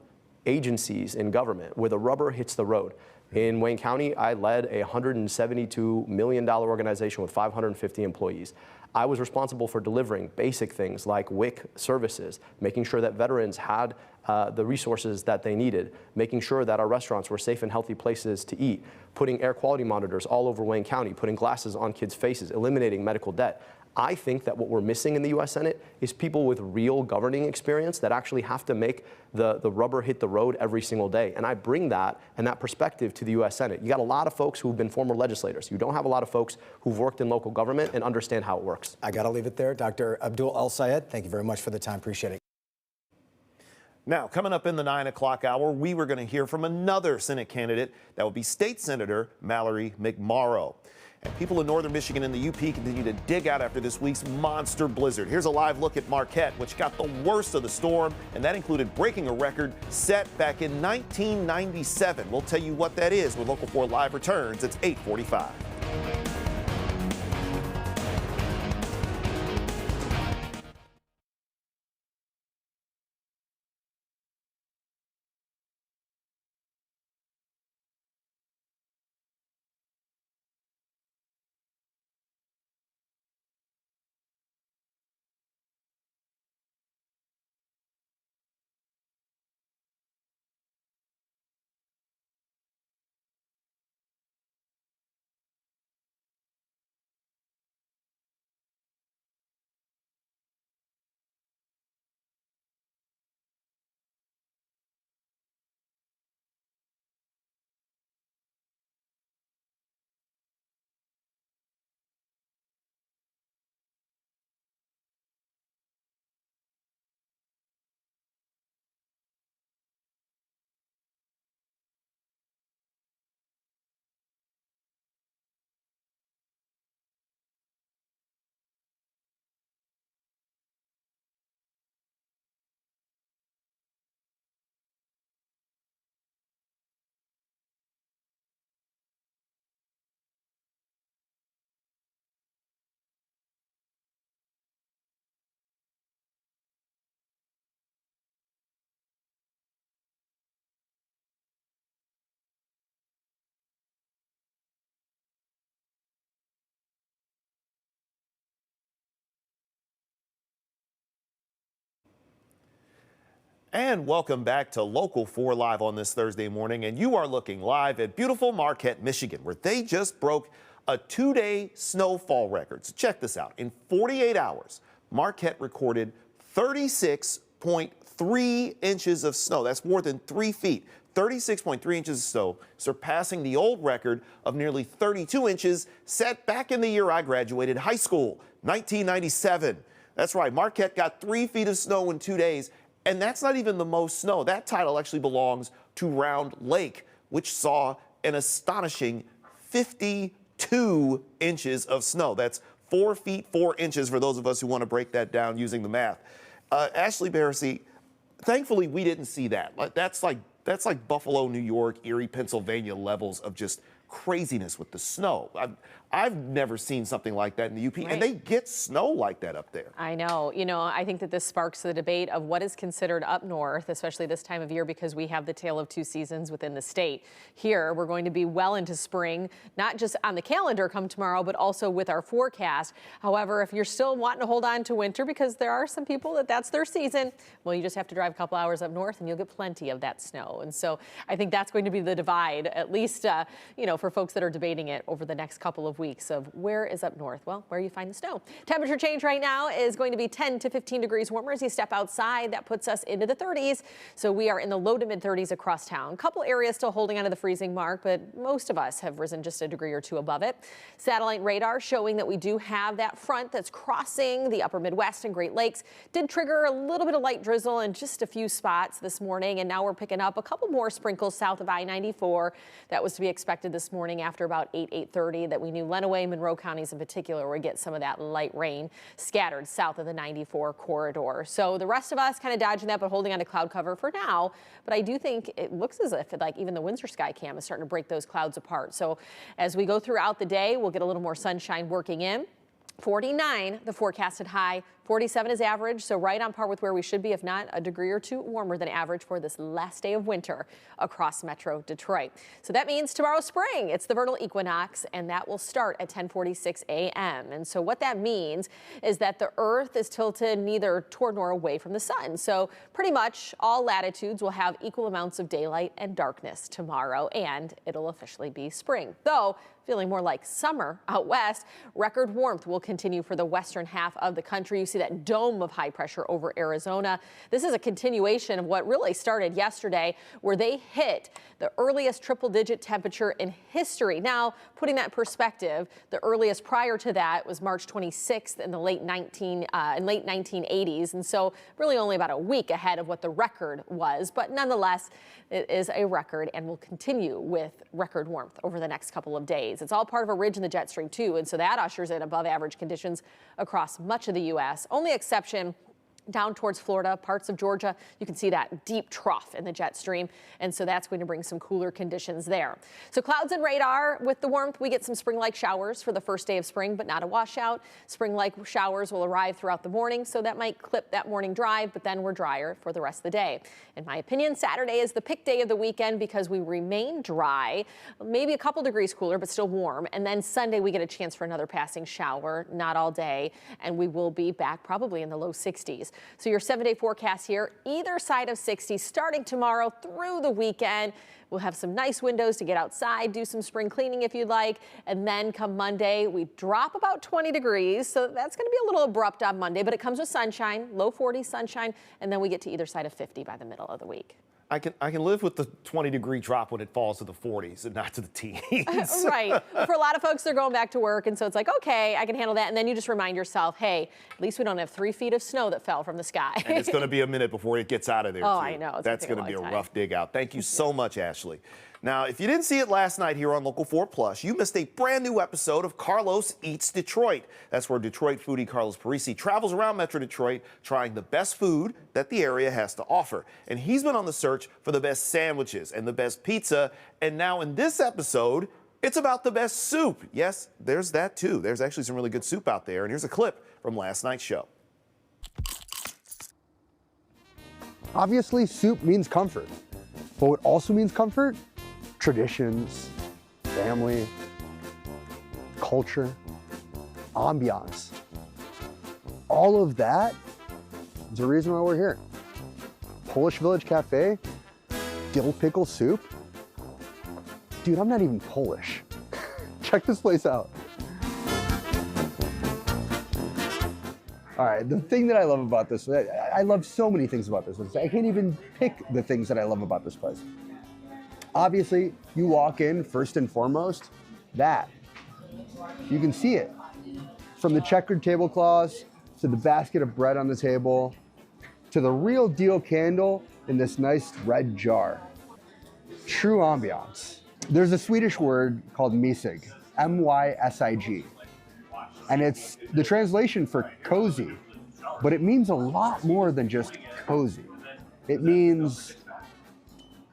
agencies in government where the rubber hits the road. In Wayne County, I led a $172 million organization with 550 employees. I was responsible for delivering basic things like WIC services, making sure that veterans had the resources that they needed, making sure that our restaurants were safe and healthy places to eat, putting air quality monitors all over Wayne County, putting glasses on kids' faces, eliminating medical debt. I think that what we're missing in the U.S. Senate is people with real governing experience that actually have to make the rubber hit the road every single day. And I bring that and that perspective to the U.S. Senate. You got a lot of folks who've been former legislators. You don't have a lot of folks who've worked in local government and understand how it works. I got to leave it there. Dr. Abdul El-Sayed, thank you very much for the time. Appreciate it. Now, coming up in the 9 o'clock hour, we were going to hear from another Senate candidate. That would be State Senator Mallory McMorrow. And people in northern Michigan and the UP continue to dig out after this week's monster blizzard. Here's a live look at Marquette, which got the worst of the storm, and that included breaking a record set back in 1997. We'll tell you what that is when Local 4 Live returns. It's 8:45. And welcome back to Local 4 Live on this Thursday morning. And you are looking live at beautiful Marquette, Michigan, where they just broke a 2-day snowfall record. So check this out. In 48 hours, Marquette recorded 36.3 inches of snow. That's more than 3 feet. 36.3 inches of snow, surpassing the old record of nearly 32 inches set back in the year I graduated high school, 1997. That's right, Marquette got 3 feet of snow in 2 days. And that's not even the most snow. That title actually belongs to Round Lake, which saw an astonishing 52 inches of snow. That's 4 feet, 4 inches for those of us who want to break that down using the math. Ashley Barrissey, thankfully we didn't see that. That's like Buffalo, New York, Erie, Pennsylvania levels of just craziness with the snow. I've never seen something like that in the UP, right. And they get snow like that up there. I know. You know, I think that this sparks the debate of what is considered up north, especially this time of year, because we have the tale of two seasons within the state. Here, we're going to be well into spring, not just on the calendar come tomorrow, but also with our forecast. However, if you're still wanting to hold on to winter, because there are some people that's their season, well, you just have to drive a couple hours up north and you'll get plenty of that snow. And so I think that's going to be the divide, at least, you know, for folks that are debating it over the next couple of weeks of where is up north? Well, where you find the snow. Temperature change right now is going to be 10 to 15 degrees warmer as you step outside. That puts us into the 30s. So we are in the low to mid 30s across town. Couple areas still holding onto the freezing mark, but most of us have risen just a degree or two above it. Satellite radar showing that we do have that front that's crossing the upper Midwest and Great Lakes. Did trigger a little bit of light drizzle in just a few spots this morning, and now we're picking up a couple more sprinkles south of I-94. That was to be expected this morning after about 8:30 that we knew Lenawee, Monroe counties in particular would get some of that light rain scattered south of the 94 corridor. So the rest of us kind of dodging that, but holding on to cloud cover for now. But I do think it looks as if like even the Windsor Sky Cam is starting to break those clouds apart. So as we go throughout the day, we'll get a little more sunshine working in. 49, the forecasted high. 47 is average, so right on par with where we should be, if not a degree or two warmer than average for this last day of winter across Metro Detroit. So that means tomorrow spring, it's the vernal equinox, and that will start at 10:46 a.m. And so what that means is that the Earth is tilted neither toward nor away from the sun. So pretty much all latitudes will have equal amounts of daylight and darkness tomorrow, and it'll officially be spring. Though feeling more like summer out west, record warmth will continue for the western half of the country. You see that dome of high pressure over Arizona. This is a continuation of what really started yesterday, where they hit the earliest triple-digit temperature in history. Now, putting that in perspective, the earliest prior to that was March 26th in the late 1980s, and so really only about a week ahead of what the record was. But nonetheless, it is a record and will continue with record warmth over the next couple of days. It's all part of a ridge in the jet stream, too, and so that ushers in above average conditions across much of the U.S. Only exception down towards Florida, parts of Georgia, you can see that deep trough in the jet stream, and so that's going to bring some cooler conditions there. So clouds and radar, with the warmth, we get some spring-like showers for the first day of spring, but not a washout. Spring-like showers will arrive throughout the morning, so that might clip that morning drive, but then we're drier for the rest of the day. In my opinion, Saturday is the pick day of the weekend because we remain dry, maybe a couple degrees cooler, but still warm, and then Sunday we get a chance for another passing shower, not all day, and we will be back probably in the low 60s. So your 7-day forecast here, either side of 60 starting tomorrow through the weekend. We'll have some nice windows to get outside, do some spring cleaning if you'd like. And then come Monday, we drop about 20 degrees. So that's going to be a little abrupt on Monday, but it comes with sunshine, low 40s sunshine. And then we get to either side of 50 by the middle of the week. I can live with the 20-degree drop when it falls to the 40s and not to the teens. Right. For a lot of folks, they're going back to work, and so it's like, okay, I can handle that. And then you just remind yourself, hey, at least we don't have 3 feet of snow that fell from the sky. And it's going to be a minute before it gets out of there, too. I know. That's going to be a rough dig out. Thank you so much, Ashley. Now, if you didn't see it last night here on Local 4 Plus, you missed a brand new episode of Carlos Eats Detroit. That's where Detroit foodie Carlos Parisi travels around Metro Detroit trying the best food that the area has to offer. And he's been on the search for the best sandwiches and the best pizza. And now in this episode, it's about the best soup. Yes, there's that too. There's actually some really good soup out there. And here's a clip from last night's show. Obviously, soup means comfort. But what also means comfort? Traditions, family, culture, ambiance. All of that is the reason why we're here. Polish Village Cafe, dill pickle soup. Dude, I'm not even Polish. Check this place out. All right, the thing that I love about this, I love so many things about this place. I can't even pick the things that I love about this place. Obviously, you walk in, first and foremost, that. You can see it. From the checkered tablecloths, to the basket of bread on the table, to the real deal candle in this nice red jar. True ambiance. There's a Swedish word called mysig, M-Y-S-I-G. And it's the translation for cozy, but it means a lot more than just cozy. It means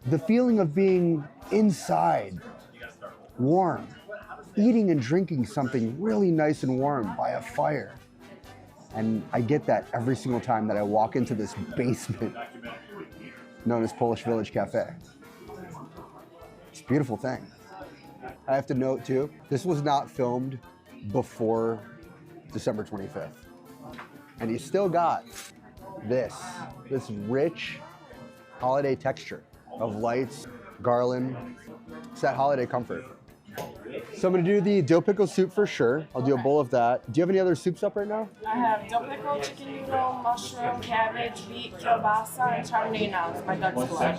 the feeling of being inside, warm, eating and drinking something really nice and warm by a fire. And I get that every single time that I walk into this basement known as Polish Village Cafe. It's a beautiful thing. I have to note too, this was not filmed before December 25th. And you still got this rich holiday texture of lights, garland. It's that holiday comfort. So I'm gonna do the dill pickle soup for sure. I'll do a bowl of that. Do you have any other soups up right now? I have dill pickle, chicken noodle, mushroom, cabbage, beet, kielbasa, and chardonnay. It's my duck's blood.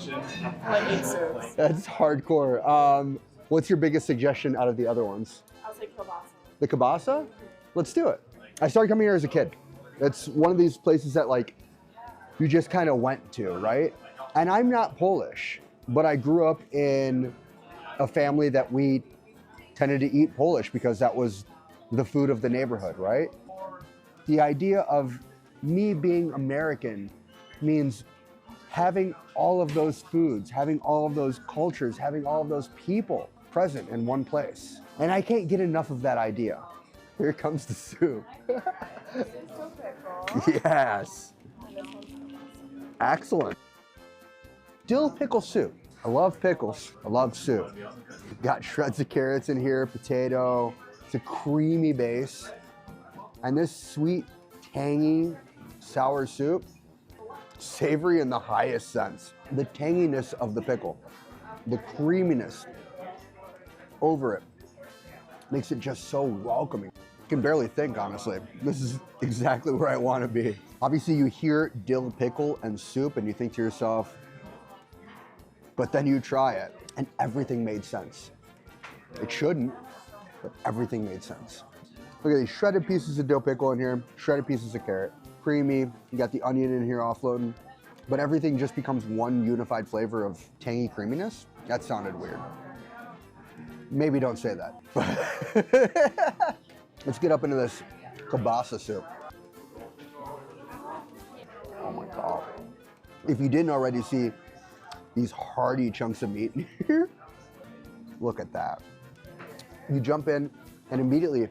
I like 8 soups. That's hardcore. What's your biggest suggestion out of the other ones? I'll say kielbasa. The kielbasa? Let's do it. I started coming here as a kid. It's one of these places that like you just kind of went to, right? And I'm not Polish, but I grew up in a family that we tended to eat Polish because that was the food of the neighborhood, right? The idea of me being American means having all of those foods, having all of those cultures, having all of those people present in one place. And I can't get enough of that idea. Here comes the soup. Yes. Excellent. Dill pickle soup. I love pickles. I love soup. Got shreds of carrots in here, potato. It's a creamy base. And this sweet, tangy, sour soup, savory in the highest sense. The tanginess of the pickle, the creaminess over it makes it just so welcoming. I can barely think, honestly. This is exactly where I want to be. Obviously, you hear dill pickle and soup and you think to yourself, but then you try it and everything made sense. It shouldn't, but everything made sense. Look at these shredded pieces of dill pickle in here, shredded pieces of carrot, creamy. You got the onion in here offloading, but everything just becomes one unified flavor of tangy creaminess. That sounded weird. Maybe don't say that. Let's get up into this kielbasa soup. Oh my God. If you didn't already see these hearty chunks of meat in here, look at that. You jump in and immediately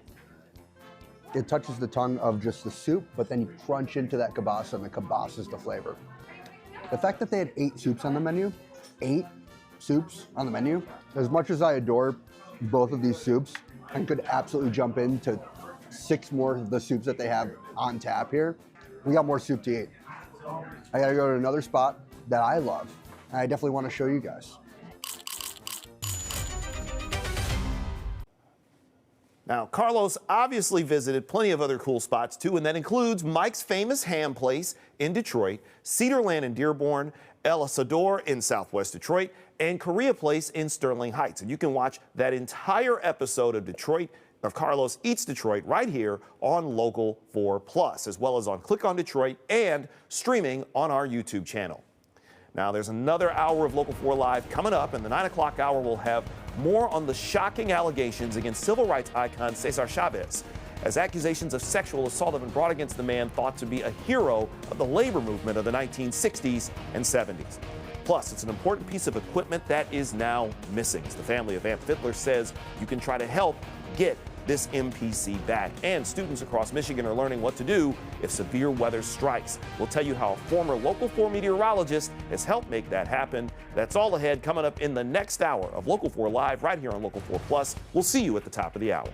it touches the tongue of just the soup, but then you crunch into that kielbasa and the kielbasa is the flavor. The fact that they had 8 soups on the menu, 8 soups on the menu, as much as I adore both of these soups and could absolutely jump into 6 more of the soups that they have on tap here, we got more soup to eat. I gotta go to another spot that I love, and I definitely want to show you guys. Now, Carlos obviously visited plenty of other cool spots too, and that includes Mike's Famous Ham Place in Detroit, Cedarland in Dearborn, El Asador in Southwest Detroit, and Korea Place in Sterling Heights. And you can watch that entire episode of Carlos Eats Detroit right here on Local 4+, as well as on Click on Detroit and streaming on our YouTube channel. Now, there's another hour of Local 4 Live coming up, and the 9 o'clock hour will have more on the shocking allegations against civil rights icon Cesar Chavez, as accusations of sexual assault have been brought against the man thought to be a hero of the labor movement of the 1960s and 70s. Plus, it's an important piece of equipment that is now missing. As the family of Amp Fiddler says, you can try to help get this MPC back. And students across Michigan are learning what to do if severe weather strikes. We'll tell you how a former Local 4 meteorologist has helped make that happen. That's all ahead coming up in the next hour of Local 4 Live right here on Local 4+. We'll see you at the top of the hour.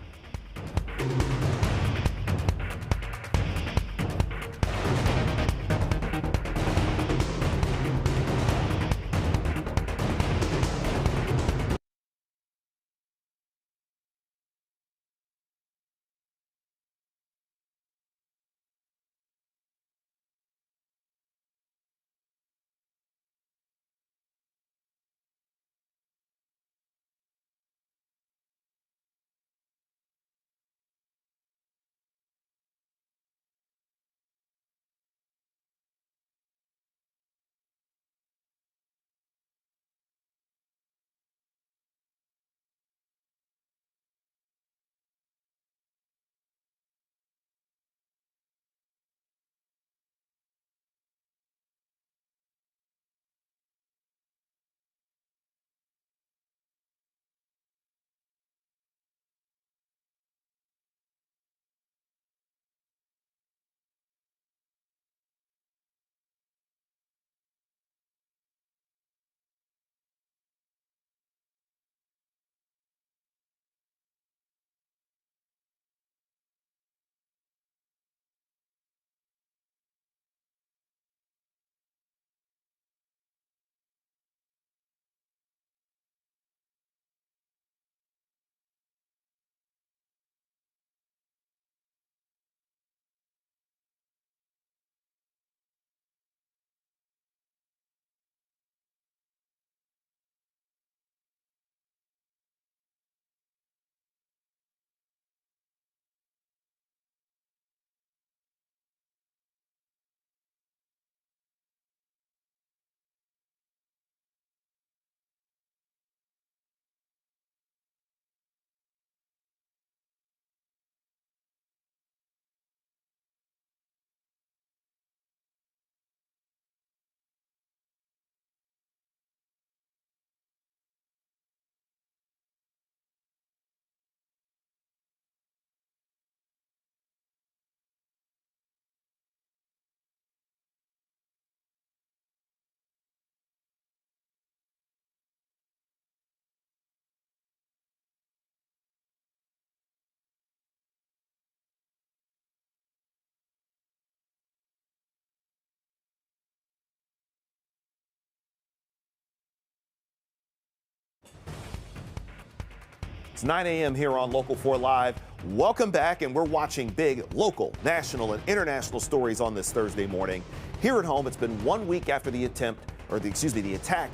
It's 9 a.m. here on Local 4 Live. Welcome back, and we're watching big local, national, and international stories on this Thursday morning. Here at home, it's been 1 week after the attack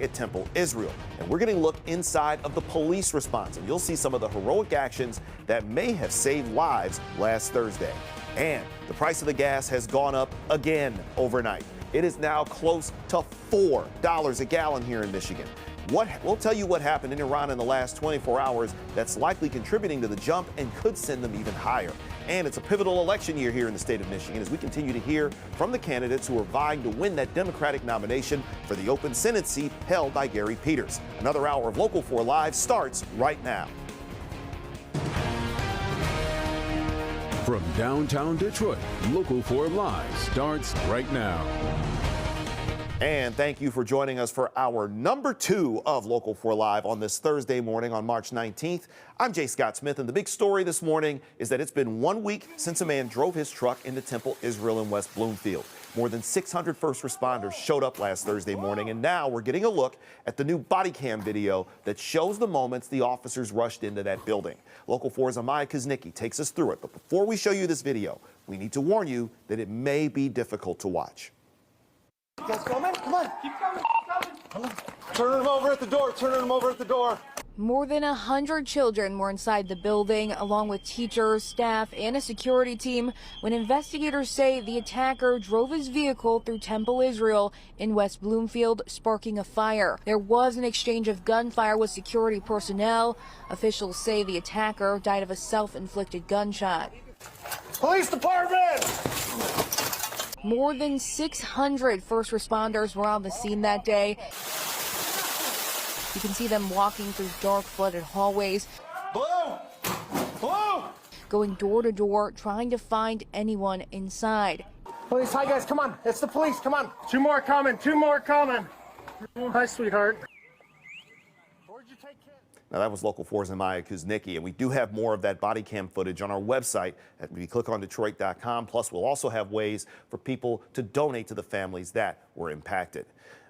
at Temple, Israel. And we're getting a look inside of the police response, and you'll see some of the heroic actions that may have saved lives last Thursday. And the price of the gas has gone up again overnight. It is now close to $4 a gallon here in Michigan. We'll tell you what happened in Iran in the last 24 hours that's likely contributing to the jump and could send them even higher. And it's a pivotal election year here in the state of Michigan as we continue to hear from the candidates who are vying to win that Democratic nomination for the open Senate seat held by Gary Peters. Another hour of Local 4 Live starts right now. From downtown Detroit, Local 4 Live starts right now. And thank you for joining us for our number 2 of Local 4 Live on this Thursday morning on March 19th. I'm Jay Scott Smith, and the big story this morning is that it's been 1 week since a man drove his truck into Temple, Israel in West Bloomfield. More than 600 first responders showed up last Thursday morning, and now we're getting a look at the new body cam video that shows the moments the officers rushed into that building. Local 4's Amaya Kuznicki takes us through it, but before we show you this video, we need to warn you that it may be difficult to watch. Guys coming? Come on. Keep coming. Keep coming. Turning them over at the door. Turning them over at the door. More than 100 children were inside the building, along with teachers, staff, and a security team, when investigators say the attacker drove his vehicle through Temple, Israel in West Bloomfield, sparking a fire. There was an exchange of gunfire with security personnel. Officials say the attacker died of a self-inflicted gunshot. Police department! More than 600 first responders were on the scene that day. You can see them walking through dark, flooded hallways. Blue! Blue! Going door to door, trying to find anyone inside. Police, hi guys, come on. It's the police, come on. 2 more coming, 2 more coming. Hi, sweetheart. Now, that was Local 4's Amaya Kuznicki, and we do have more of that body cam footage on our website at click-on-detroit.com. Plus, we'll also have ways for people to donate to the families that were impacted.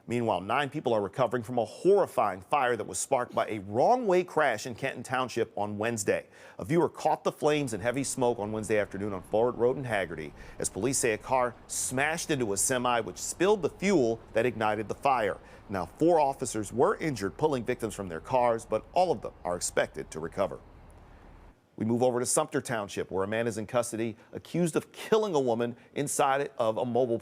Meanwhile, 9 people are recovering from a horrifying fire that was sparked by a wrong-way crash in Kenton Township on Wednesday. A viewer caught the flames and heavy smoke on Wednesday afternoon on Forward Road in Hagerty, as police say a car smashed into a semi which spilled the fuel that ignited the fire. Now, 4 officers were injured pulling victims from their cars, but all of them are expected to recover. We move over to Sumter Township, where a man is in custody accused of killing a woman inside of a mobile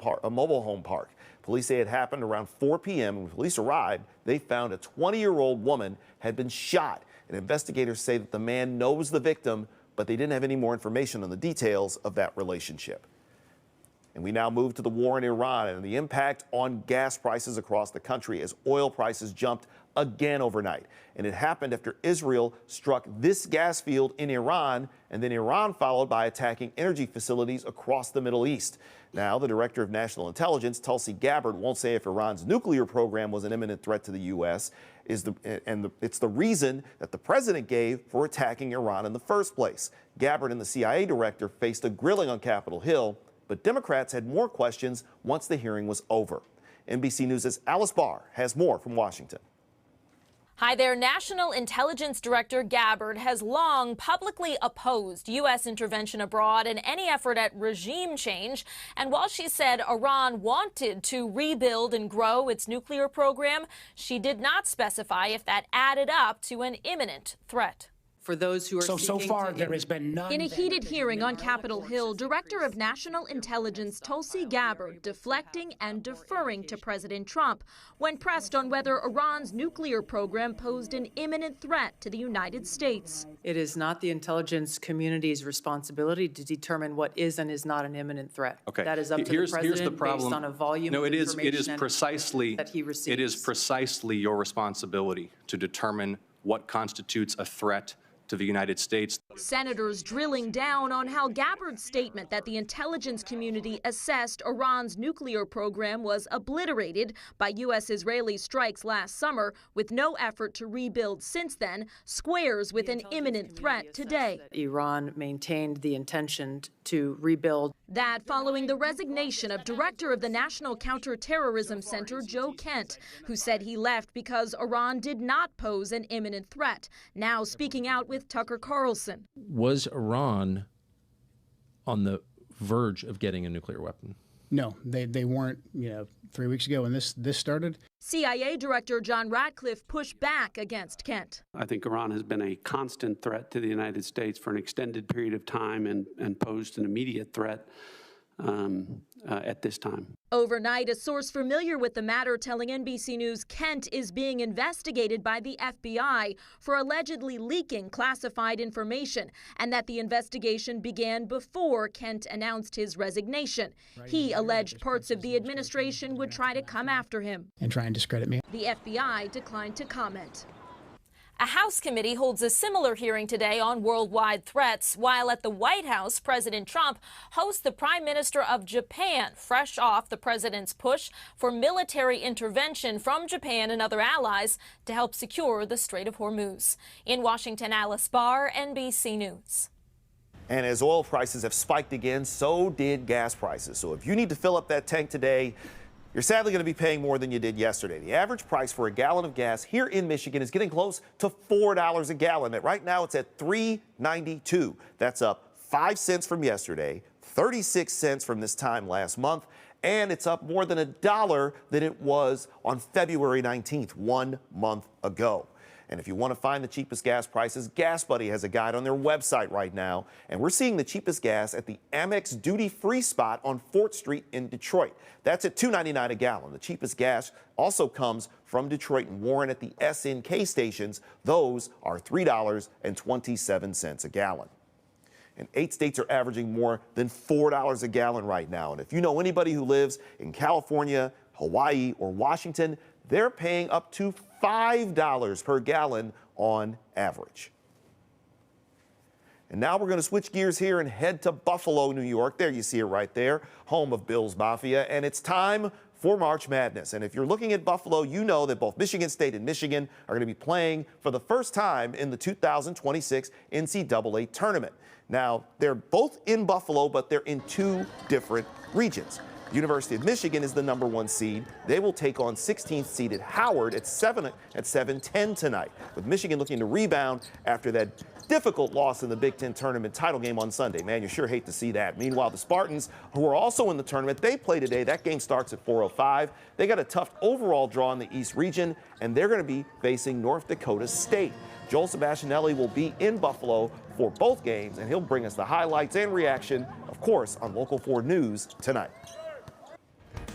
home park. Police say it happened around 4 p.m. When police arrived, they found a 20-year-old woman had been shot. And investigators say that the man knows the victim, but they didn't have any more information on the details of that relationship. And we now move to the war in Iran and the impact on gas prices across the country as oil prices jumped again overnight. And it happened after Israel struck this gas field in Iran, and then Iran followed by attacking energy facilities across the Middle East. Now, the Director of National Intelligence, Tulsi Gabbard, won't say if Iran's nuclear program was an imminent threat to the U.S. It's the reason that the president gave for attacking Iran in the first place. Gabbard and the CIA director faced a grilling on Capitol Hill, but Democrats had more questions once the hearing was over. NBC News' Alice Barr has more from Washington. Hi there. National Intelligence Director Gabbard has long publicly opposed U.S. intervention abroad and any effort at regime change. And while she said Iran wanted to rebuild and grow its nuclear program, she did not specify if that added up to an imminent threat. For those who are so far, there has been none. In a heated hearing on Capitol Hill, Director of National Intelligence Tulsi Gabbard deflecting and deferring to President Trump when pressed on whether Iran's nuclear program posed an imminent threat to the United States. It is not the intelligence community's responsibility to determine what is and is not an imminent threat. Okay. That is up to the president based on a volume of information it is precisely that he receives. It is precisely your responsibility to determine what constitutes a threat to the United States. Senators drilling down on how Gabbard's statement that the intelligence community assessed Iran's nuclear program was obliterated by U.S.-Israeli strikes last summer with no effort to rebuild since then squares with an imminent threat today. Iran maintained the intention to rebuild. That following the resignation of director of the National Counterterrorism Center, Joe Kent, who said he left because Iran did not pose an imminent threat, now speaking out with Tucker Carlson. Was Iran on the verge of getting a nuclear weapon? No, they weren't, 3 weeks ago when this started. CIA Director John Ratcliffe pushed back against Kent. I think Iran has been a constant threat to the United States for an extended period of time and posed an immediate threat at this time. Overnight, a source familiar with the matter telling NBC News Kent is being investigated by the FBI for allegedly leaking classified information and that the investigation began before Kent announced his resignation. He alleged parts of the administration would try to come after him. And try and discredit me. The FBI declined to comment. A House committee holds a similar hearing today on worldwide threats, while at the White House, President Trump hosts the Prime Minister of Japan, fresh off the president's push for military intervention from Japan and other allies to help secure the Strait of Hormuz. In Washington, Alice Barr, NBC News. And as oil prices have spiked again, so did gas prices. So if you need to fill up that tank today, you're sadly going to be paying more than you did yesterday. The average price for a gallon of gas here in Michigan is getting close to $4 a gallon. Right now, it's at $3.92. That's up 5 cents from yesterday, 36 cents from this time last month, and it's up more than $1 than it was on February 19th, 1 month ago. And if you want to find the cheapest gas prices, Gas Buddy has a guide on their website right now. And we're seeing the cheapest gas at the Amex duty-free spot on 4th Street in Detroit. That's at $2.99 a gallon. The cheapest gas also comes from Detroit and Warren at the SNK stations. Those are $3.27 a gallon. And 8 states are averaging more than $4 a gallon right now. And if you know anybody who lives in California, Hawaii, or Washington, they're paying up to $5 per gallon on average. And now we're going to switch gears here and head to Buffalo, New York. There you see it right there, home of Bills Mafia. And it's time for March Madness. And if you're looking at Buffalo, you know that both Michigan State and Michigan are going to be playing for the first time in the 2026 NCAA tournament. Now, they're both in Buffalo, but they're in 2 different regions. University of Michigan is the #1 seed. They will take on 16th seeded Howard at 7:10 tonight, with Michigan looking to rebound after that difficult loss in the Big Ten tournament title game on Sunday. Man, you sure hate to see that. Meanwhile, the Spartans, who are also in the tournament, they play today. That game starts at 4:05. They got a tough overall draw in the East region, and they're going to be facing North Dakota State. Joel Sebastianelli will be in Buffalo for both games, and he'll bring us the highlights and reaction, of course, on Local 4 News tonight.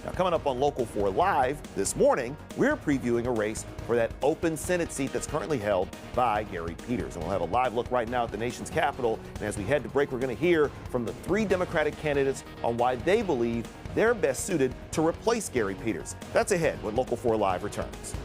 Now, coming up on Local 4 Live this morning, we're previewing a race for that open Senate seat that's currently held by Gary Peters. And we'll have a live look right now at the nation's capital. And as we head to break, we're going to hear from the 3 Democratic candidates on why they believe they're best suited to replace Gary Peters. That's ahead when Local 4 Live returns.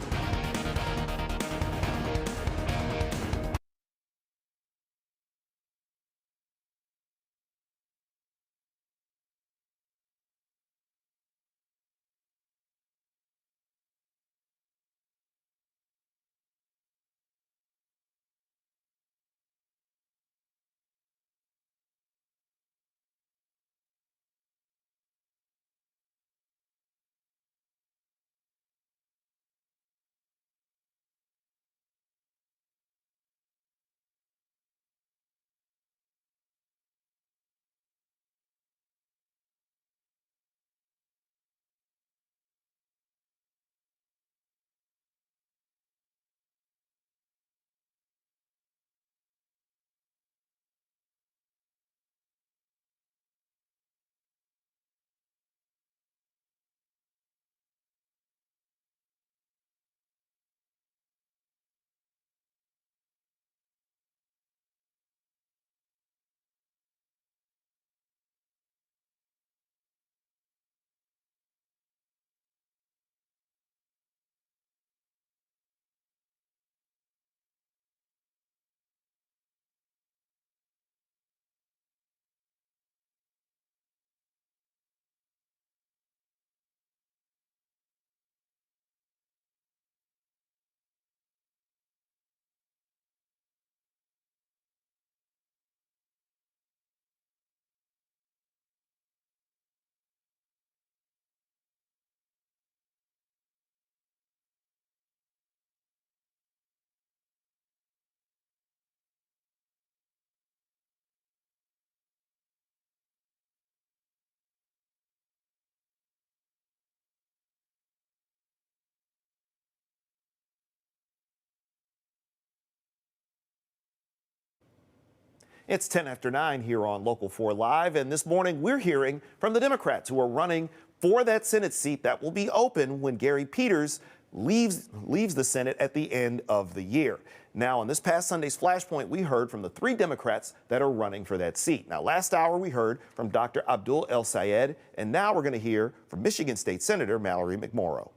It's 10 after 9 here on Local 4 Live, and this morning we're hearing from the Democrats who are running for that Senate seat that will be open when Gary Peters leaves the Senate at the end of the year. Now, on this past Sunday's Flashpoint, we heard from the 3 Democrats that are running for that seat. Now, last hour we heard from Dr. Abdul El-Sayed, and now we're going to hear from Michigan State Senator Mallory McMorrow.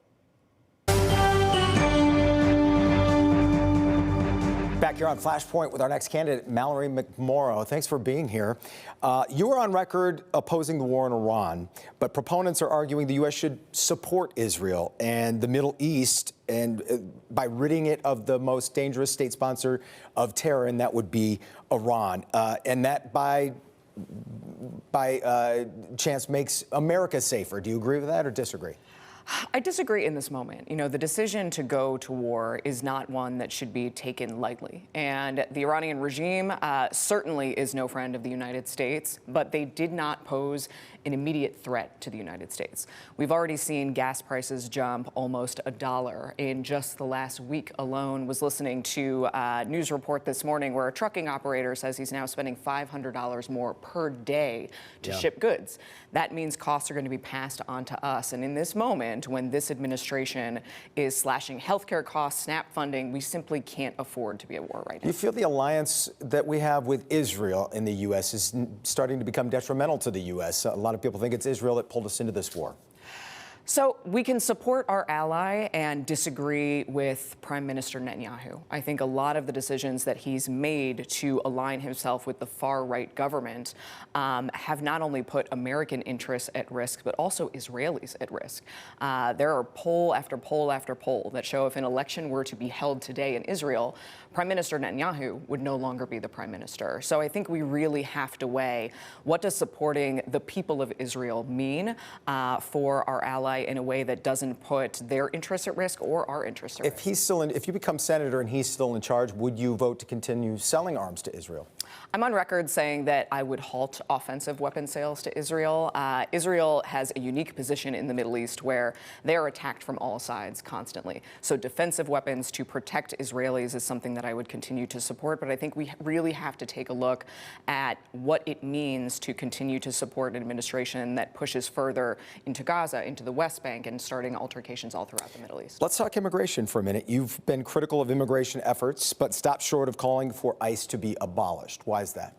Back here on Flashpoint with our next candidate, Mallory McMorrow. Thanks for being here. You are on record opposing the war in Iran, but proponents are arguing the U.S. should support Israel and the Middle East and by ridding it of the most dangerous state sponsor of terror, and that would be Iran. And that by chance makes America safer. Do you agree with that or disagree? I disagree in this moment. You know, the decision to go to war is not one that should be taken lightly. And the Iranian regime certainly is no friend of the United States, but they did not pose an immediate threat to the United States. We've already seen gas prices jump almost $1 in just the last week alone. Was listening to a news report this morning where a trucking operator says he's now spending $500 more per day to ship goods. That means costs are going to be passed on to us. And in this moment, when this administration is slashing healthcare costs, SNAP funding, we simply can't afford to be at war right now. Do you feel the alliance that we have with Israel in the U.S. is starting to become detrimental to the U.S.? A lot of people think it's Israel that pulled us into this war. So we can support our ally and disagree with Prime Minister Netanyahu. I think a lot of the decisions that he's made to align himself with the far-right government have not only put American interests at risk, but also Israelis at risk. There are poll after poll after poll that show if an election were to be held today in Israel, Prime Minister Netanyahu would no longer be the prime minister. So I think we really have to weigh what does supporting the people of Israel mean for our ally in a way that doesn't put their interests at risk or our interests at risk. If you become senator and he's still in charge, would you vote to continue selling arms to Israel? I'm on record saying that I would halt offensive weapon sales to Israel. Israel has a unique position in the Middle East where they are attacked from all sides constantly. So defensive weapons to protect Israelis is something that I would continue to support. But I think we really have to take a look at what it means to continue to support an administration that pushes further into Gaza, into the West Bank, and starting altercations all throughout the Middle East. Let's talk immigration for a minute. You've been critical of immigration efforts, but stopped short of calling for ICE to be abolished. Why is that?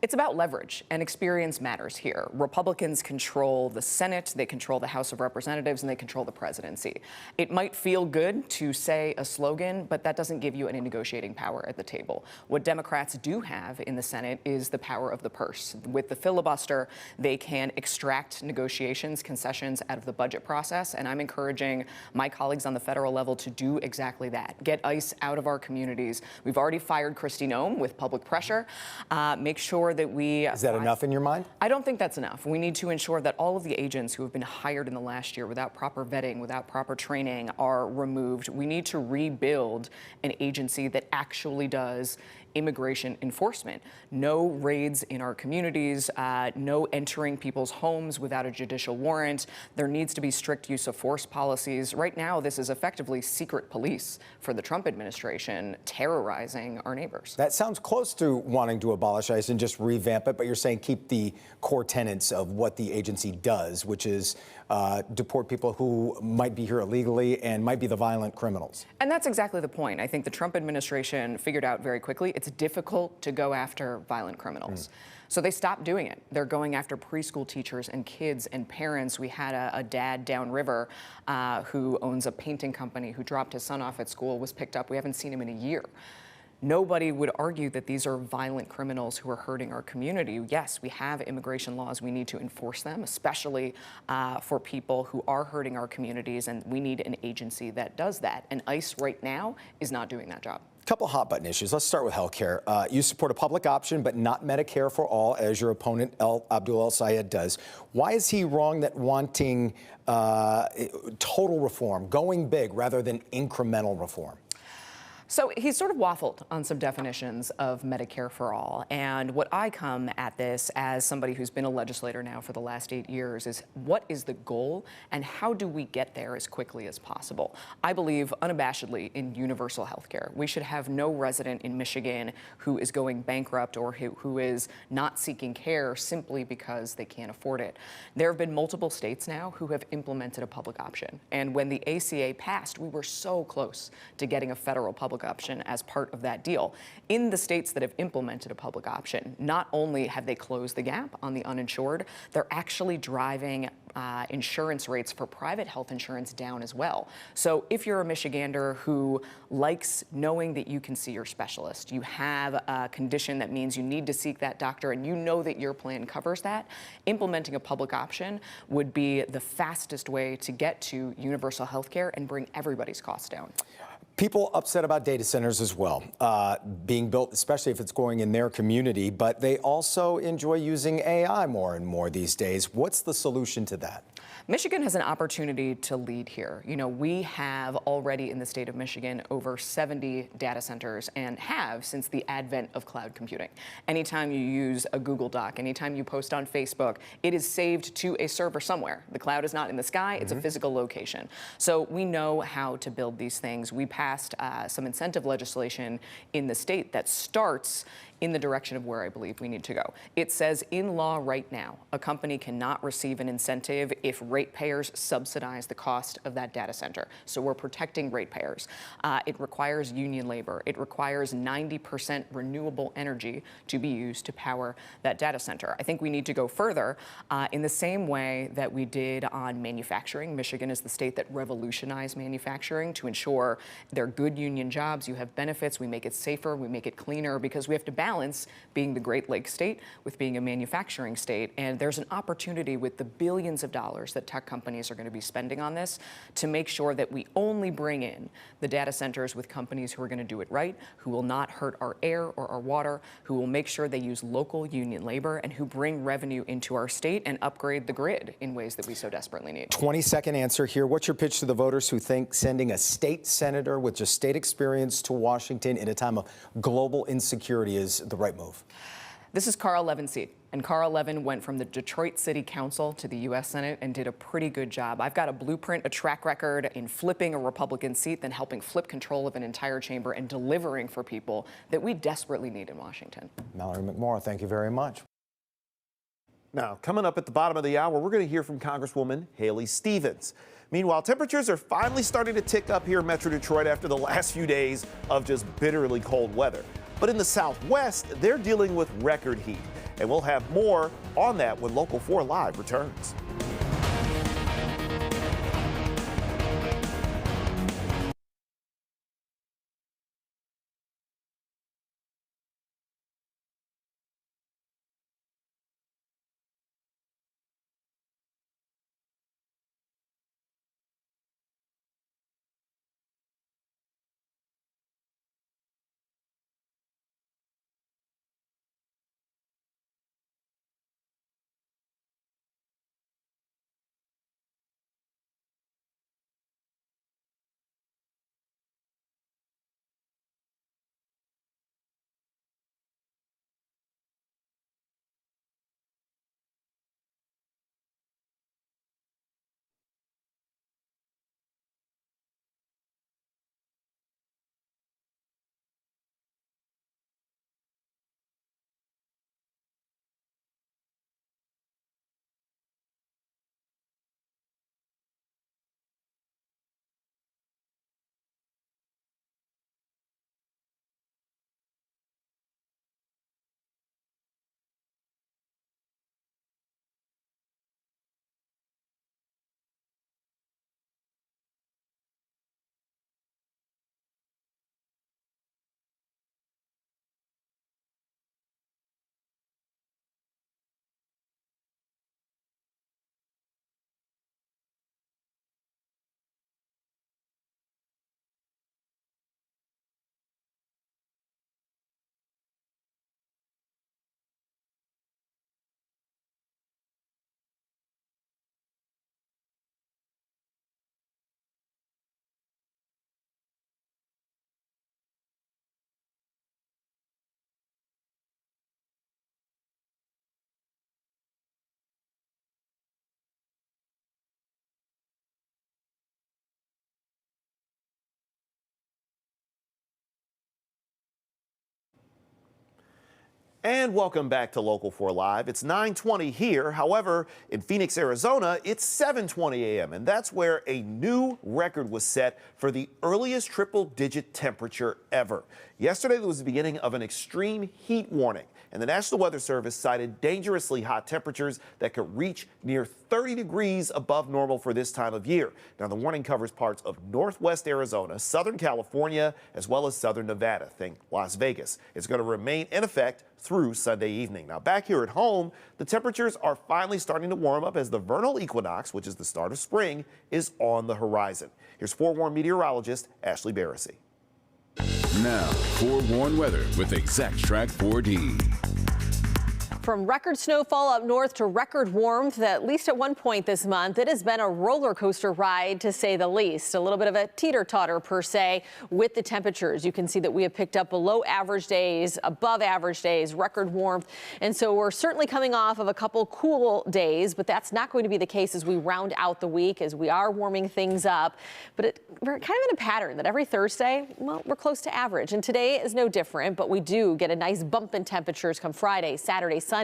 It's about leverage, and experience matters here. Republicans control the Senate, they control the House of Representatives, and they control the presidency. It might feel good to say a slogan, but that doesn't give you any negotiating power at the table. What Democrats do have in the Senate is the power of the purse. With the filibuster, they can extract negotiations, concessions out of the budget process, and I'm encouraging my colleagues on the federal level to do exactly that. Get ICE out of our communities. We've already fired Kristi Noem with public pressure. Make sure that we... Is that enough in your mind? I don't think that's enough. We need to ensure that all of the agents who have been hired in the last year without proper vetting, without proper training, are removed. We need to rebuild an agency that actually does immigration enforcement. No raids in our communities, no entering people's homes without a judicial warrant. There needs to be strict use of force policies. Right now, this is effectively secret police for the Trump administration, terrorizing our neighbors. That sounds close to wanting to abolish ICE and just revamp it, but you're saying keep the core tenets of what the agency does, which is deport people who might be here illegally and might be the violent criminals. And that's exactly the point. I think the Trump administration figured out very quickly it's difficult to go after violent criminals. So they stopped doing it. They're going after preschool teachers and kids and parents. We had a dad downriver who owns a painting company who dropped his son off at school, was picked up. We haven't seen him in a year. Nobody would argue that these are violent criminals who are hurting our community. Yes, we have immigration laws. We need to enforce them, especially for people who are hurting our communities, and we need an agency that does that. And ICE right now is not doing that job. Couple hot button issues. Let's start with health care. You support a public option, but not Medicare for all, as your opponent, Abdul El-Sayed, does. Why is he wrong that wanting total reform, going big rather than incremental reform? So he's sort of waffled on some definitions of Medicare for all. And what I come at this as somebody who's been a legislator now for the last 8 years is what is the goal and how do we get there as quickly as possible? I believe unabashedly in universal health care. We should have no resident in Michigan who is going bankrupt or who is not seeking care simply because they can't afford it. There have been multiple states now who have implemented a public option. And when the ACA passed, we were so close to getting a federal public option as part of that deal. In the states that have implemented a public option, not only have they closed the gap on the uninsured, they're actually driving insurance rates for private health insurance down as well. So if you're a Michigander who likes knowing that you can see your specialist, you have a condition that means you need to seek that doctor and you know that your plan covers that, implementing a public option would be the fastest way to get to universal health care and bring everybody's costs down. People upset about data centers as well, being built, especially if it's going in their community, but they also enjoy using AI more and more these days. What's the solution to that? Michigan has an opportunity to lead here. You know, we have already in the state of Michigan over 70 data centers and have since the advent of cloud computing. Anytime you use a Google Doc, anytime you post on Facebook, it is saved to a server somewhere. The cloud is not in the sky, it's a physical location. So we know how to build these things. We passed some incentive legislation in the state that starts in the direction of where I believe we need to go. It says in law right now, a company cannot receive an incentive if ratepayers subsidize the cost of that data center. So we're protecting ratepayers. It requires union labor. It requires 90% renewable energy to be used to power that data center. I think we need to go further in the same way that we did on manufacturing. Michigan is the state that revolutionized manufacturing to ensure they're good union jobs, you have benefits, we make it safer, we make it cleaner, because we have to balance being the Great Lakes state with being a manufacturing state. And there's an opportunity with the billions of dollars that tech companies are going to be spending on this to make sure that we only bring in the data centers with companies who are going to do it right, who will not hurt our air or our water, who will make sure they use local union labor, and who bring revenue into our state and upgrade the grid in ways that we so desperately need. 20-second answer here. What's your pitch to the voters who think sending a state senator with just state experience to Washington in a time of global insecurity is the right move? This is Carl Levin's seat, and Carl Levin went from the Detroit City Council to the U.S. Senate and did a pretty good job. I've got a blueprint, a track record in flipping a Republican seat, then helping flip control of an entire chamber and delivering for people that we desperately need in Washington. Mallory McMorrow, thank you very much. Now, coming up at the bottom of the hour, we're going to hear from Congresswoman Haley Stevens. Meanwhile, temperatures are finally starting to tick up here in Metro Detroit after the last few days of just bitterly cold weather. But in the Southwest, they're dealing with record heat. And we'll have more on that when Local 4 Live returns. And welcome back to Local 4 Live. It's 9:20 here. However, in Phoenix, Arizona, it's 7:20 a.m. And that's where a new record was set for the earliest triple-digit temperature ever. Yesterday was the beginning of an extreme heat warning, and the National Weather Service cited dangerously hot temperatures that could reach near 30 degrees above normal for this time of year. Now, the warning covers parts of northwest Arizona, southern California, as well as southern Nevada. Think Las Vegas. It's going to remain in effect through Sunday evening. Now, back here at home, the temperatures are finally starting to warm up as the vernal equinox, which is the start of spring, is on the horizon. Here's forewarned meteorologist Ashley Barrissey. Now, forewarned weather with Exact Track 4D. From record snowfall up north to record warmth, at least at one point this month, it has been a roller coaster ride, to say the least. A little bit of a teeter-totter, per se, with the temperatures. You can see that we have picked up below average days, above average days, record warmth. And so we're certainly coming off of a couple cool days, but that's not going to be the case as we round out the week, as we are warming things up. But we're kind of in a pattern that every Thursday, well, we're close to average. And today is no different, but we do get a nice bump in temperatures come Friday, Saturday, Sunday,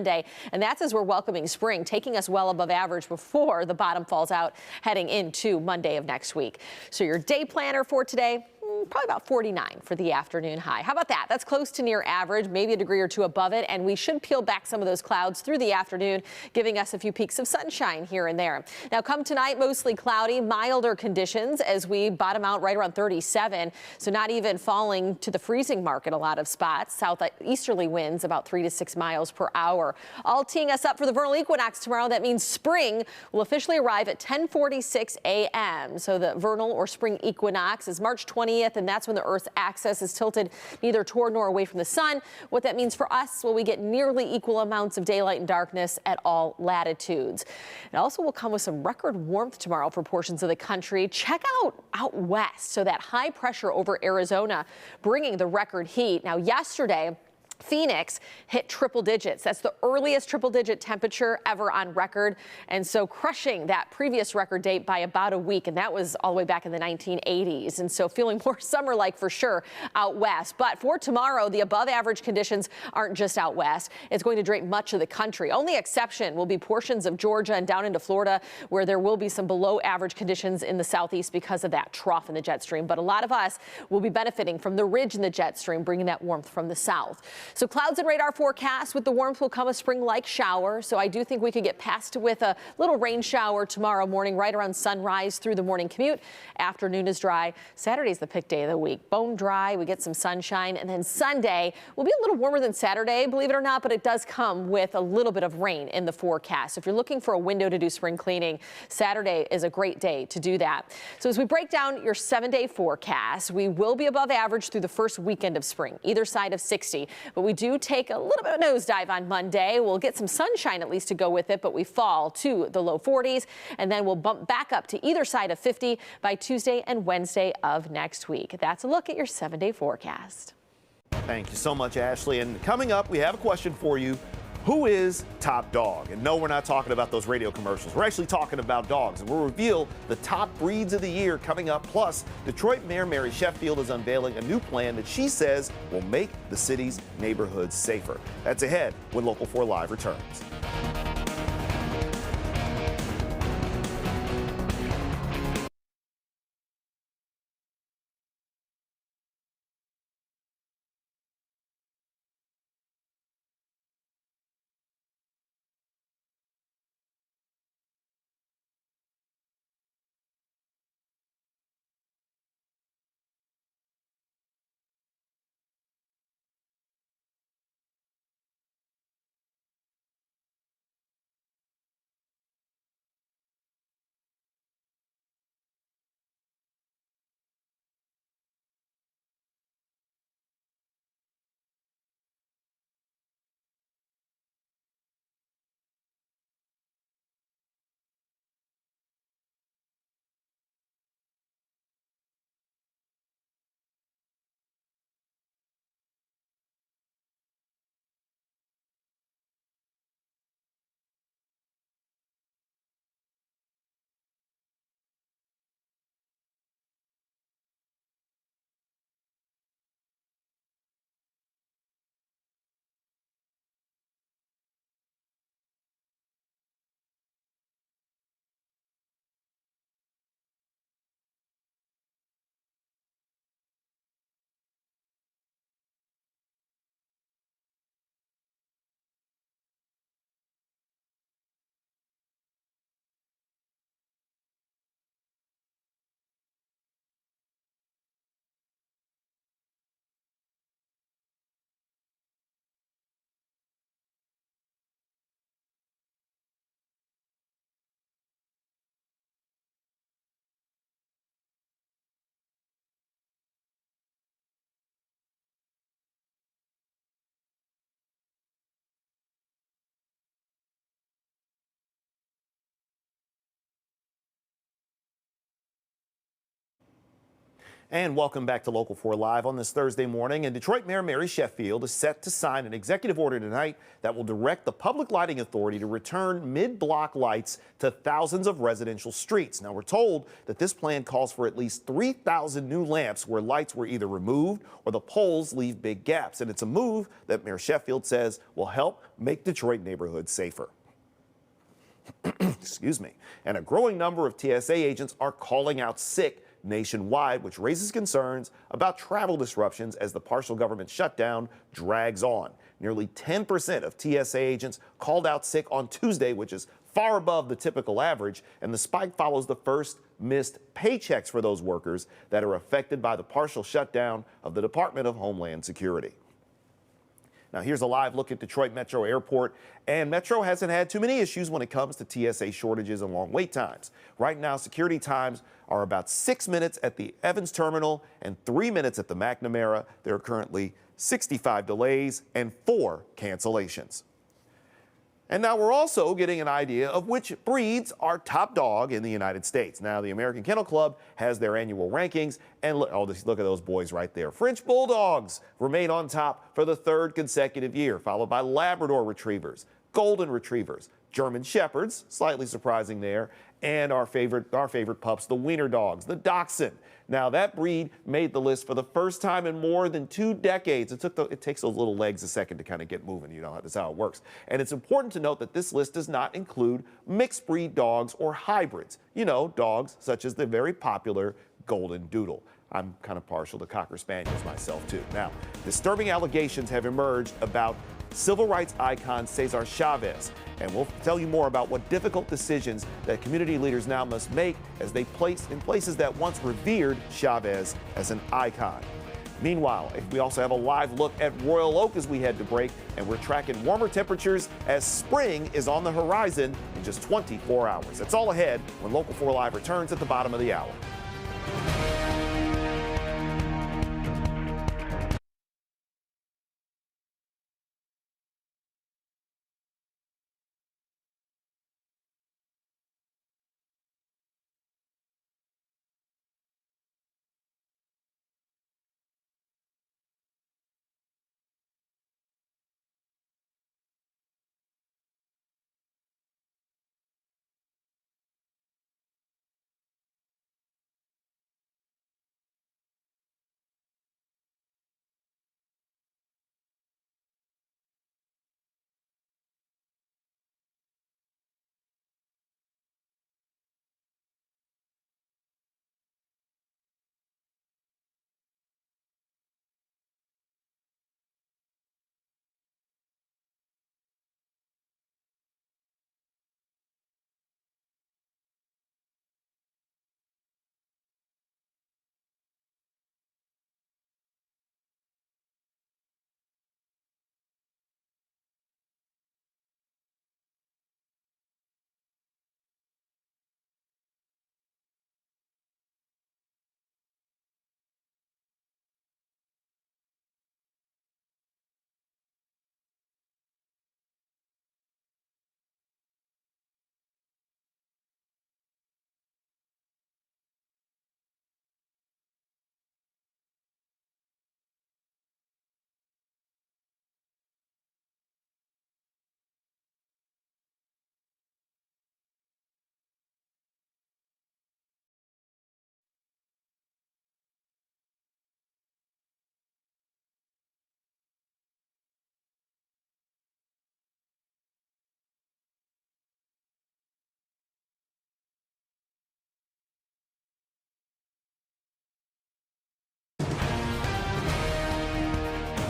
and that's as we're welcoming spring, taking us well above average before the bottom falls out heading into Monday of next week. So your day planner for today, probably about 49 for the afternoon high. How about that? That's close to near average, maybe a degree or two above it, and we should peel back some of those clouds through the afternoon, giving us a few peaks of sunshine here and there. Now, come tonight, mostly cloudy, milder conditions as we bottom out right around 37, so not even falling to the freezing mark in a lot of spots. Southeasterly winds about 3 to 6 miles per hour. All teeing us up for the vernal equinox tomorrow. That means spring will officially arrive at 10:46 a.m. So the vernal or spring equinox is March 20th. And that's when the Earth's axis is tilted neither toward nor away from the sun. What that means for us, well, we get nearly equal amounts of daylight and darkness at all latitudes. It also will come with some record warmth tomorrow for portions of the country. Check out west. So that high pressure over Arizona bringing the record heat. Now, yesterday, Phoenix hit triple digits. That's the earliest triple-digit temperature ever on record, and so crushing that previous record date by about a week, and that was all the way back in the 1980s. And so feeling more summer-like for sure out west. But for tomorrow, the above-average conditions aren't just out west. It's going to drape much of the country. Only exception will be portions of Georgia and down into Florida, where there will be some below-average conditions in the southeast because of that trough in the jet stream. But a lot of us will be benefiting from the ridge in the jet stream, bringing that warmth from the south. So clouds and radar forecast. With the warmth will come a spring-like shower. So I do think we could get past with a little rain shower tomorrow morning, right around sunrise through the morning commute. Afternoon is dry. Saturday's the pick day of the week. Bone dry. We get some sunshine. And then Sunday will be a little warmer than Saturday, believe it or not, but it does come with a little bit of rain in the forecast. If you're looking for a window to do spring cleaning, Saturday is a great day to do that. So as we break down your 7-day forecast, we will be above average through the first weekend of spring, either side of 60. But we do take a little bit of a nosedive on Monday. We'll get some sunshine at least to go with it, but we fall to the low 40s, and then we'll bump back up to either side of 50 by Tuesday and Wednesday of next week. That's a look at your 7-day forecast. Thank you so much, Ashley. And coming up, we have a question for you. Who is top dog? And no, we're not talking about those radio commercials. We're actually talking about dogs. And we'll reveal the top breeds of the year coming up. Plus, Detroit Mayor Mary Sheffield is unveiling a new plan that she says will make the city's neighborhoods safer. That's ahead when Local 4 Live returns. And welcome back to Local 4 Live on this Thursday morning. And Detroit Mayor Mary Sheffield is set to sign an executive order tonight that will direct the Public Lighting Authority to return mid-block lights to thousands of residential streets. Now, we're told that this plan calls for at least 3,000 new lamps where lights were either removed or the poles leave big gaps. And it's a move that Mayor Sheffield says will help make Detroit neighborhoods safer. Excuse me. And a growing number of TSA agents are calling out sick nationwide, which raises concerns about travel disruptions as the partial government shutdown drags on. Nearly 10% of TSA agents called out sick on Tuesday, which is far above the typical average, and the spike follows the first missed paychecks for those workers that are affected by the partial shutdown of the Department of Homeland Security. Now, here's a live look at Detroit Metro Airport, and Metro hasn't had too many issues when it comes to TSA shortages and long wait times. Right now, security times are about 6 minutes at the Evans Terminal and 3 minutes at the McNamara. There are currently 65 delays and 4 cancellations. And now we're also getting an idea of which breeds are top dog in the United States. Now, the American Kennel Club has their annual rankings, and look at those boys right there. French Bulldogs remain on top for the 3rd consecutive year, followed by Labrador Retrievers, Golden Retrievers, German Shepherds, slightly surprising there, and our favorite pups, the Wiener Dogs, the Dachshund. Now, that breed made the list for the first time in more than 2 decades. It takes those little legs a second to kind of get moving. You know, that's how it works. And it's important to note that this list does not include mixed breed dogs or hybrids. You know, dogs such as the very popular Golden Doodle. I'm kind of partial to Cocker Spaniels myself, too. Now, disturbing allegations have emerged about civil rights icon Cesar Chavez. And we'll tell you more about what difficult decisions that community leaders now must make as they place in places that once revered Chavez as an icon. Meanwhile, we also have a live look at Royal Oak as we head to break, and we're tracking warmer temperatures as spring is on the horizon in just 24 hours. That's all ahead when Local 4 Live returns at the bottom of the hour.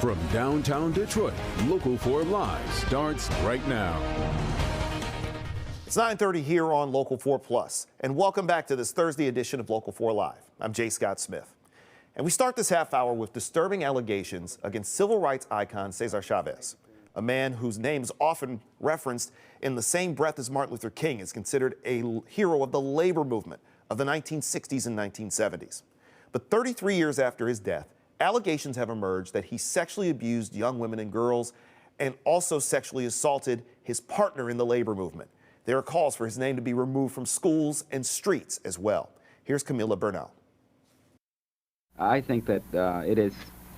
From downtown Detroit, Local 4 Live starts right now. It's 9:30 here on Local 4 Plus, and welcome back to this Thursday edition of Local 4 Live. I'm J. Scott Smith. And we start this half hour with disturbing allegations against civil rights icon Cesar Chavez, a man whose name is often referenced in the same breath as Martin Luther King, is considered a hero of the labor movement of the 1960s and 1970s. But 33 years after his death, allegations have emerged that he sexually abused young women and girls and also sexually assaulted his partner in the labor movement. There are calls for his name to be removed from schools and streets as well. Here's Camila Bernal. I think that it is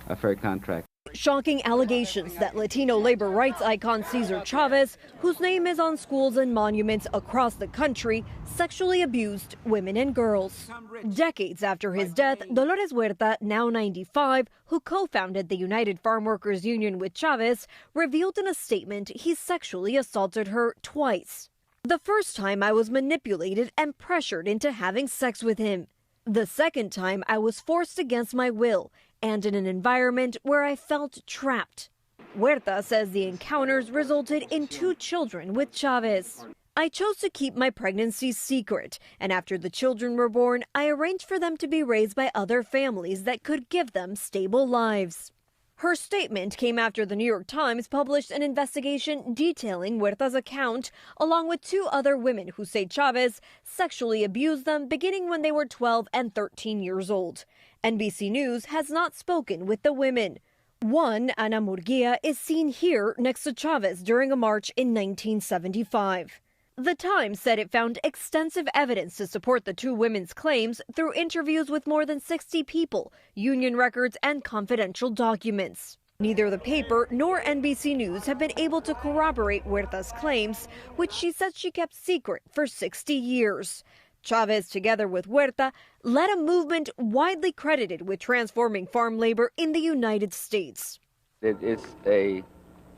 a fair contract. Shocking allegations that Latino labor rights icon Cesar Chavez, whose name is on schools and monuments across the country, sexually abused women and girls. Decades after his death, Dolores Huerta, now 95, who co-founded the United Farm Workers Union with Chavez, revealed in a statement he sexually assaulted her twice. The first time I was manipulated and pressured into having sex with him. The second time I was forced against my will and in an environment where I felt trapped. Huerta says the encounters resulted in 2 children with Chavez. I chose to keep my pregnancy secret, and after the children were born, I arranged for them to be raised by other families that could give them stable lives. Her statement came after the New York Times published an investigation detailing Huerta's account, along with 2 other women who say Chavez sexually abused them beginning when they were 12 and 13 years old. NBC News has not spoken with the women. One, Ana Murguia, is seen here next to Chavez during a march in 1975. The Times said it found extensive evidence to support the 2 women's claims through interviews with more than 60 people, union records, and confidential documents. Neither the paper nor NBC News have been able to corroborate Huerta's claims, which she said she kept secret for 60 years. Chavez, together with Huerta, led a movement widely credited with transforming farm labor in the United States. It is a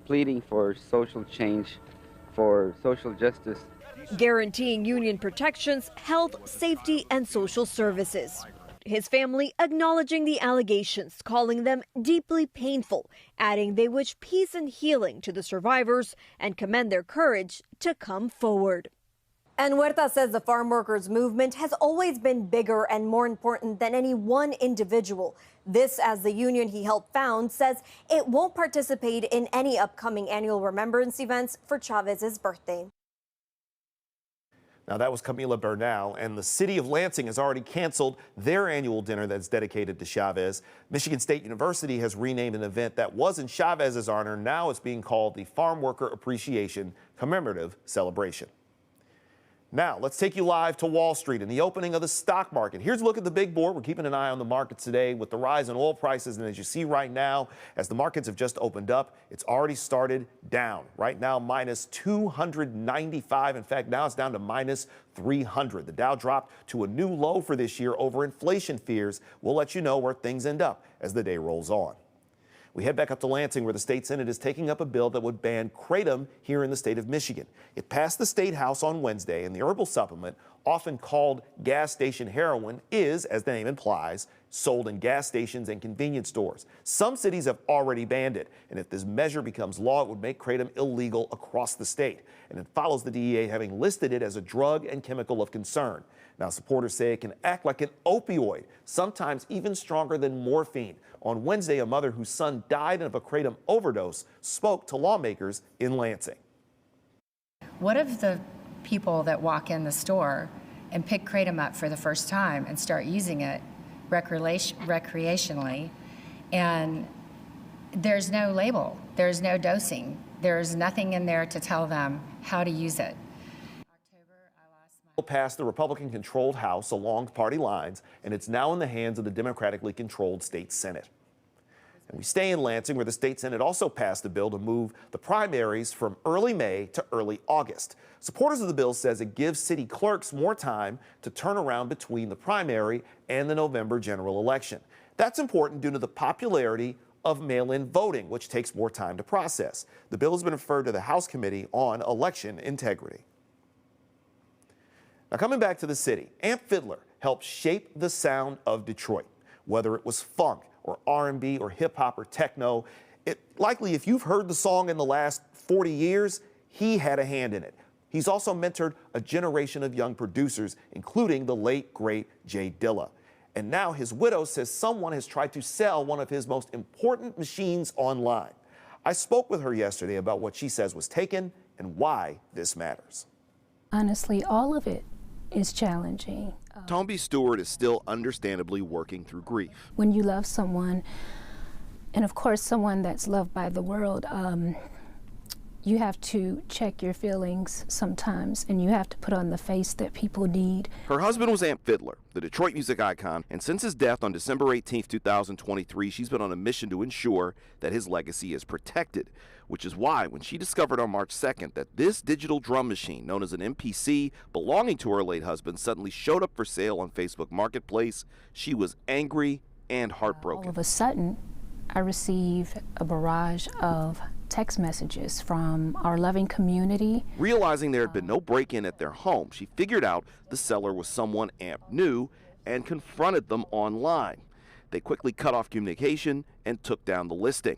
pleading for social change, for social justice, guaranteeing union protections, health, safety, and social services. His family acknowledging the allegations, calling them deeply painful, adding they wish peace and healing to the survivors and commend their courage to come forward. And Huerta says the farm workers movement has always been bigger and more important than any one individual. This, as the union he helped found, says it won't participate in any upcoming annual remembrance events for Chavez's birthday. Now, that was Camila Bernal, and the city of Lansing has already canceled their annual dinner that's dedicated to Chavez. Michigan State University has renamed an event that was in Chavez's honor. Now it's being called the Farm Worker Appreciation Commemorative Celebration. Now, let's take you live to Wall Street and the opening of the stock market. Here's a look at the big board. We're keeping an eye on the markets today with the rise in oil prices. And as you see right now, as the markets have just opened up, it's already started down. Right now, minus 295. In fact, now it's down to minus 300. The Dow dropped to a new low for this year over inflation fears. We'll let you know where things end up as the day rolls on. We head back up to Lansing, where the state Senate is taking up a bill that would ban kratom here in the state of Michigan. It passed the state house on Wednesday, and the herbal supplement, often called gas station heroin, is, as the name implies, sold in gas stations and convenience stores. Some cities have already banned it, and if this measure becomes law, it would make kratom illegal across the state. And it follows the DEA having listed it as a drug and chemical of concern. Now, supporters say it can act like an opioid, sometimes even stronger than morphine. On Wednesday, a mother whose son died of a kratom overdose spoke to lawmakers in Lansing. What if the people that walk in the store and pick kratom up for the first time and start using it recreationally, and there's no label, there's no dosing, there's nothing in there to tell them how to use it? Passed the Republican-controlled House along party lines, and it's now in the hands of the Democratically controlled state Senate. And we stay in Lansing, where the state Senate also passed a bill to move the primaries from early May to early August. Supporters of the bill says it gives city clerks more time to turn around between the primary and the November general election. That's important due to the popularity of mail-in voting, which takes more time to process. The bill has been referred to the House Committee on Election Integrity. Now, coming back to the city, Amp Fiddler helped shape the sound of Detroit. Whether it was funk or R&B or hip-hop or techno, likely if you've heard the song in the last 40 years, he had a hand in it. He's also mentored a generation of young producers, including the late, great Jay Dilla. And now his widow says someone has tried to sell one of his most important machines online. I spoke with her yesterday about what she says was taken and why this matters. Honestly, all of it is challenging. Tomby Stewart is still understandably working through grief. When you love someone, and of course someone that's loved by the world, you have to check your feelings sometimes, and you have to put on the face that people need. Her husband was Amp Fiddler, the Detroit music icon, and since his death on December 18, 2023, she's been on a mission to ensure that his legacy is protected, which is why when she discovered on March 2nd that this digital drum machine, known as an MPC, belonging to her late husband, suddenly showed up for sale on Facebook Marketplace, she was angry and heartbroken. All of a sudden, I received a barrage of text messages from our loving community. Realizing there had been no break-in at their home, she figured out the seller was someone Amp knew and confronted them online. They quickly cut off communication and took down the listing.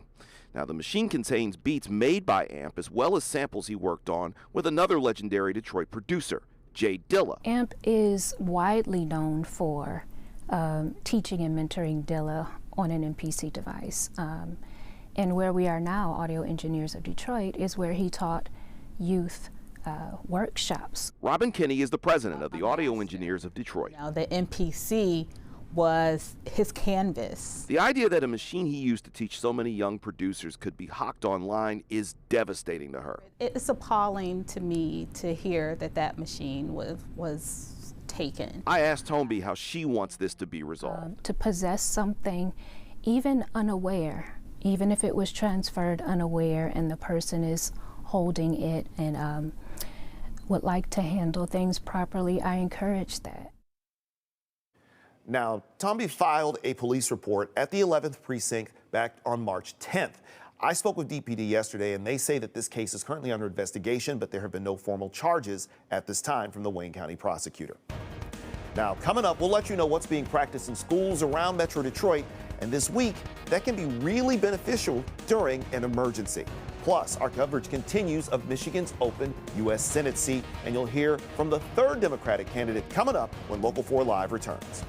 Now, the machine contains beats made by Amp as well as samples he worked on with another legendary Detroit producer, Jay Dilla. Amp is widely known for teaching and mentoring Dilla on an MPC device. And where we are now, Audio Engineers of Detroit, is where he taught youth workshops. Robin Kinney is the president of the Audio Engineers of Detroit. Now, the MPC was his canvas. The idea that a machine he used to teach so many young producers could be hawked online is devastating to her. It's appalling to me to hear that that machine was taken. I asked Tomby how she wants this to be resolved. To possess something, even unaware, even if it was transferred unaware and the person is holding it and would like to handle things properly, I encourage that. Now, Tomby filed a police report at the 11th precinct back on March 10th. I spoke with DPD yesterday, and they say that this case is currently under investigation, but there have been no formal charges at this time from the Wayne County prosecutor. Now, coming up, we'll let you know what's being practiced in schools around Metro Detroit, and this week, that can be really beneficial during an emergency. Plus, our coverage continues of Michigan's open U.S. Senate seat, and you'll hear from the third Democratic candidate coming up when Local 4 Live returns.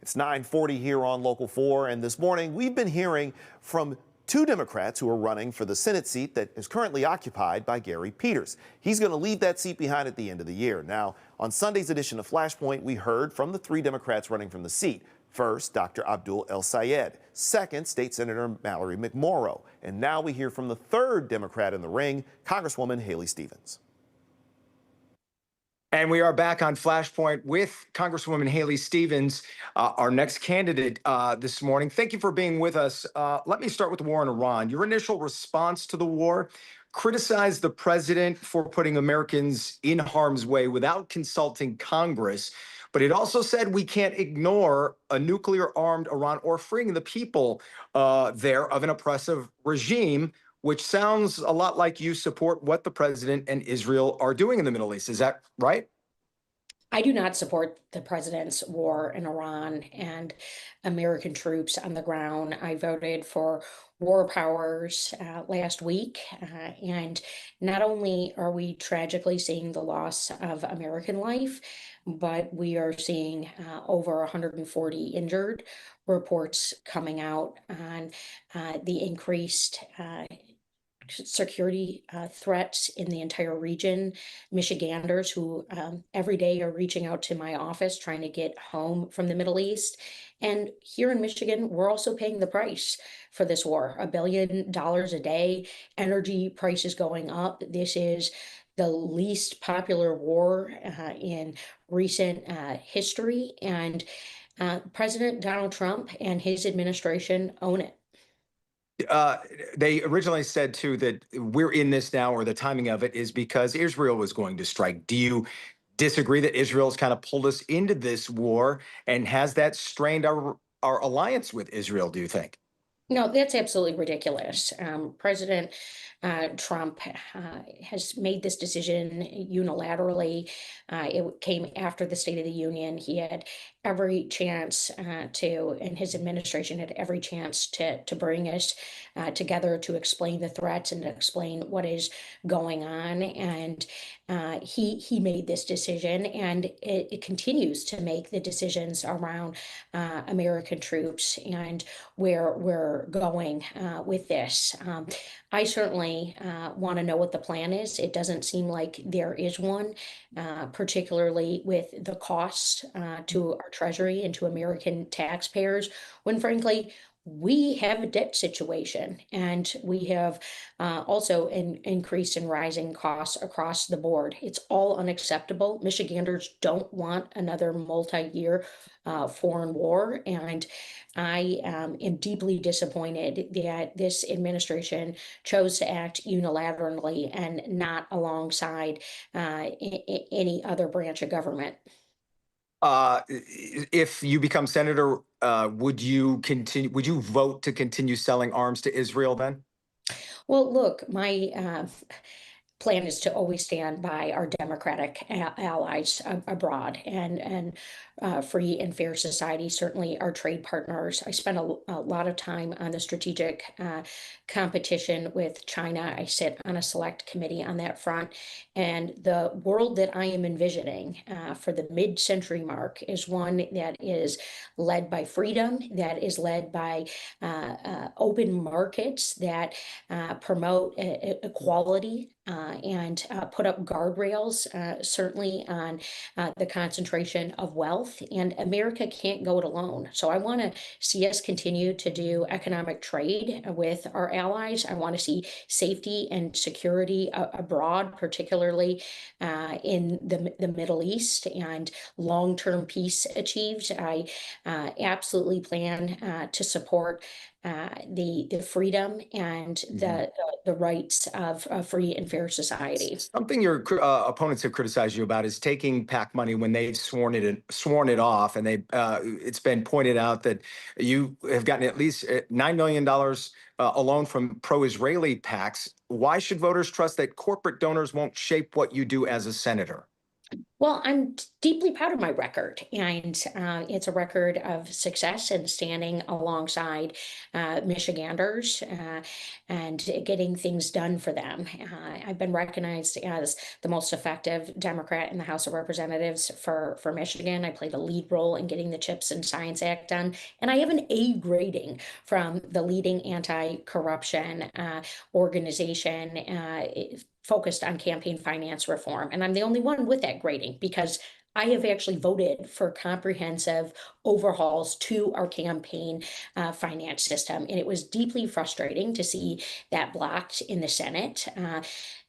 It's 9:40 here on Local 4, and this morning we've been hearing from two Democrats who are running for the Senate seat that is currently occupied by Gary Peters. He's going to leave that seat behind at the end of the year. Now, on Sunday's edition of Flashpoint, we heard from the three Democrats running from the seat. First, Dr. Abdul El Sayed. Second, State Senator Mallory McMorrow. And now we hear from the third Democrat in the ring, Congresswoman Haley Stevens. And we are back on Flashpoint with Congresswoman Haley Stevens, our next candidate this morning. Thank you for being with us. Let me start with the war in Iran. Your initial response to the war criticized the president for putting Americans in harm's way without consulting Congress. But it also said we can't ignore a nuclear-armed Iran or freeing the people there of an oppressive regime, which sounds a lot like you support what the president and Israel are doing in the Middle East. Is that right? I do not support the president's war in Iran and American troops on the ground. I voted for war powers last week. And not only are we tragically seeing the loss of American life, but we are seeing over 140 injured, reports coming out on the increased security threats in the entire region. Michiganders who every day are reaching out to my office trying to get home from the Middle East. And here in Michigan, we're also paying the price for this war, $1 billion a day, energy prices going up. This is the least popular war in recent history. And President Donald Trump and his administration own it. They originally said, too, that we're in this now, or the timing of it is because Israel was going to strike. Do you disagree that Israel's kind of pulled us into this war? And has that strained our alliance with Israel, do you think? No, that's absolutely ridiculous. President Trump has made this decision unilaterally. It came after the State of the Union. He had every chance and his administration had every chance to bring us together to explain the threats and to explain what is going on. And he made this decision, and it continues to make the decisions around American troops and where we're going with this. I certainly want to know what the plan is. It doesn't seem like there is one, particularly with the costs to our Treasury and to American taxpayers, when frankly, we have a debt situation, and we have also an increase in rising costs across the board. It's all unacceptable. Michiganders don't want another multi-year foreign war, and I am deeply disappointed that this administration chose to act unilaterally and not alongside any other branch of government. If you become senator, would you continue? Would you vote to continue selling arms to Israel then? Well, look, my plan is to always stand by our democratic allies abroad and free and fair society, certainly our trade partners. I spend a lot of time on the strategic competition with China. I sit on a select committee on that front. And the world that I am envisioning for the mid-century mark is one that is led by freedom, that is led by open markets that promote equality and put up guardrails, certainly on the concentration of wealth. And America can't go it alone. So I want to see us continue to do economic trade with our allies. I want to see safety and security abroad, particularly in the Middle East, and long-term peace achieved. I absolutely plan to support the freedom and the rights of a free and fair society. Something your opponents have criticized you about is taking PAC money when they've sworn it off, and it's been pointed out that you have gotten at least $9 million alone from pro-Israeli PACs. Why should voters trust that corporate donors won't shape what you do as a senator? Well, I'm deeply proud of my record, and it's a record of success and standing alongside Michiganders and getting things done for them. I've been recognized as the most effective Democrat in the House of Representatives for Michigan. I played a lead role in getting the CHIPS and Science Act done, and I have an A grading from the leading anti-corruption organization focused on campaign finance reform. And I'm the only one with that grading because I have actually voted for comprehensive overhauls to our campaign finance system. And it was deeply frustrating to see that blocked in the Senate.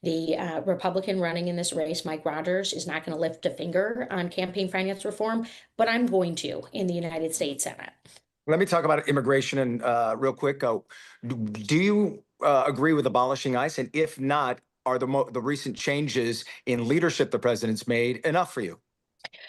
The Republican running in this race, Mike Rogers, is not going to lift a finger on campaign finance reform, but I'm going to in the United States Senate. Let me talk about immigration and real quick. Do you agree with abolishing ICE? And if not, are the recent changes in leadership the president's made enough for you?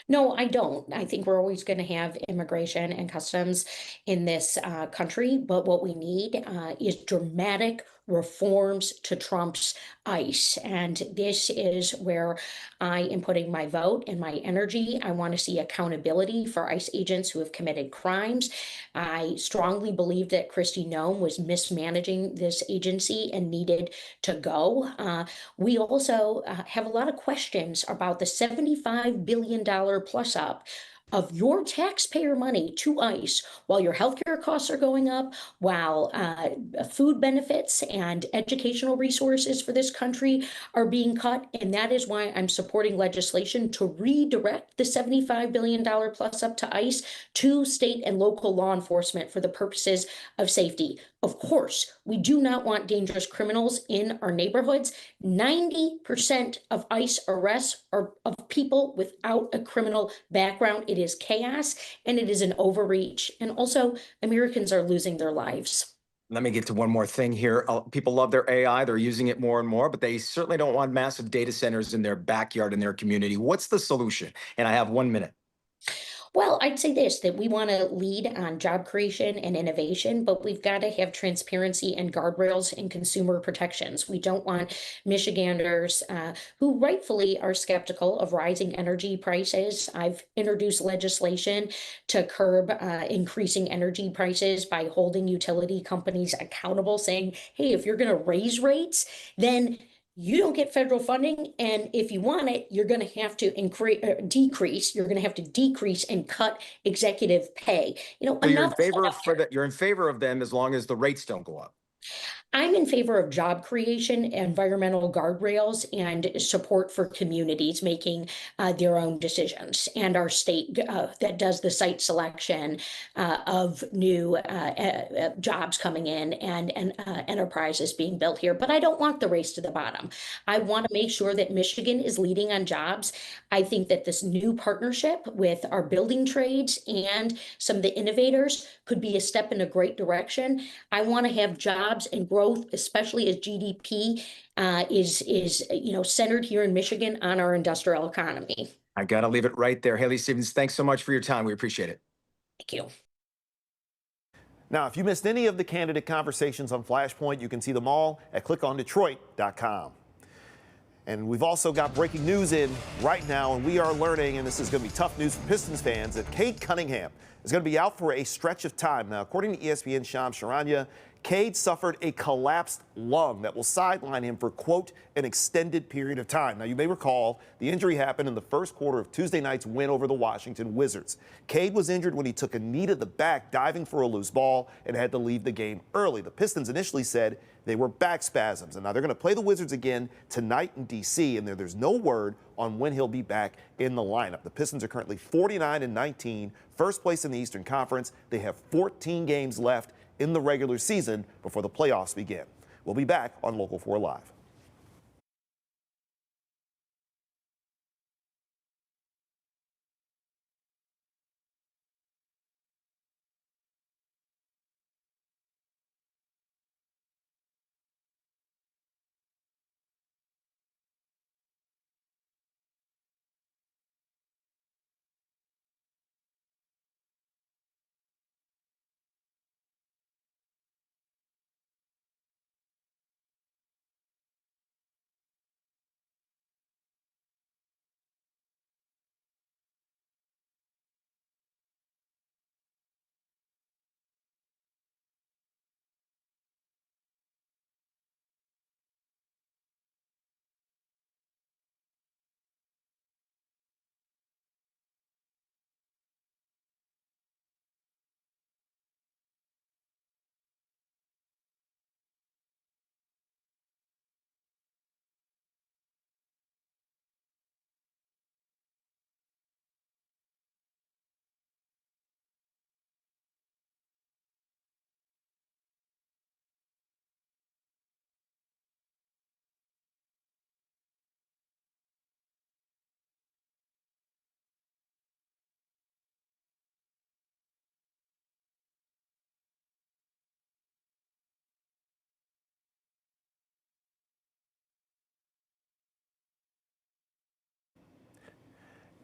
No, I don't. I think we're always going to have immigration and customs in this country, but what we need is dramatic reforms to Trump's ICE. And this is where I am putting my vote and my energy. I want to see accountability for ICE agents who have committed crimes. I strongly believe that Kristi Noem was mismanaging this agency and needed to go. We also have a lot of questions about the $75 billion plus up of your taxpayer money to ICE while your healthcare costs are going up, while food benefits and educational resources for this country are being cut. And that is why I'm supporting legislation to redirect the $75 billion plus up to ICE to state and local law enforcement for the purposes of safety. Of course, we do not want dangerous criminals in our neighborhoods. 90% of ICE arrests are of people without a criminal background. It is chaos and it is an overreach. And also, Americans are losing their lives. Let me get to one more thing here. People love their AI. They're using it more and more, but they certainly don't want massive data centers in their backyard, in their community. What's the solution? And I have 1 minute. Well, I'd say this, that we want to lead on job creation and innovation, but we've got to have transparency and guardrails and consumer protections. We don't want Michiganders who rightfully are skeptical of rising energy prices. I've introduced legislation to curb increasing energy prices by holding utility companies accountable, saying, hey, if you're going to raise rates, then you don't get federal funding, and if you want it, you're going to have to decrease. You're going to have to decrease and cut executive pay. So you're in Enough is favor enough here. you're in favor of them as long as the rates don't go up. I'm in favor of job creation, environmental guardrails, and support for communities making their own decisions. And our state that does the site selection of new jobs coming in and enterprises being built here. But I don't want the race to the bottom. I want to make sure that Michigan is leading on jobs. I think that this new partnership with our building trades and some of the innovators could be a step in a great direction. I want to have jobs and growth, especially as GDP is centered here in Michigan on our industrial economy. I got to leave it right there. Haley Stevens, thanks so much for your time. We appreciate it. Thank you. Now, if you missed any of the candidate conversations on Flashpoint, you can see them all at clickondetroit.com. And we've also got breaking news in right now, and we are learning, and this is going to be tough news for Pistons fans, that Cade Cunningham is going to be out for a stretch of time. Now, according to ESPN's Shams Charania, Cade suffered a collapsed lung that will sideline him for, quote, an extended period of time. Now, you may recall the injury happened in the first quarter of Tuesday night's win over the Washington Wizards. Cade was injured when he took a knee to the back diving for a loose ball and had to leave the game early. The Pistons initially said they were back spasms, and now they're going to play the Wizards again tonight in D.C., and there's no word on when he'll be back in the lineup. The Pistons are currently 49-19, first place in the Eastern Conference. They have 14 games left in the regular season before the playoffs begin. We'll be back on Local 4 Live.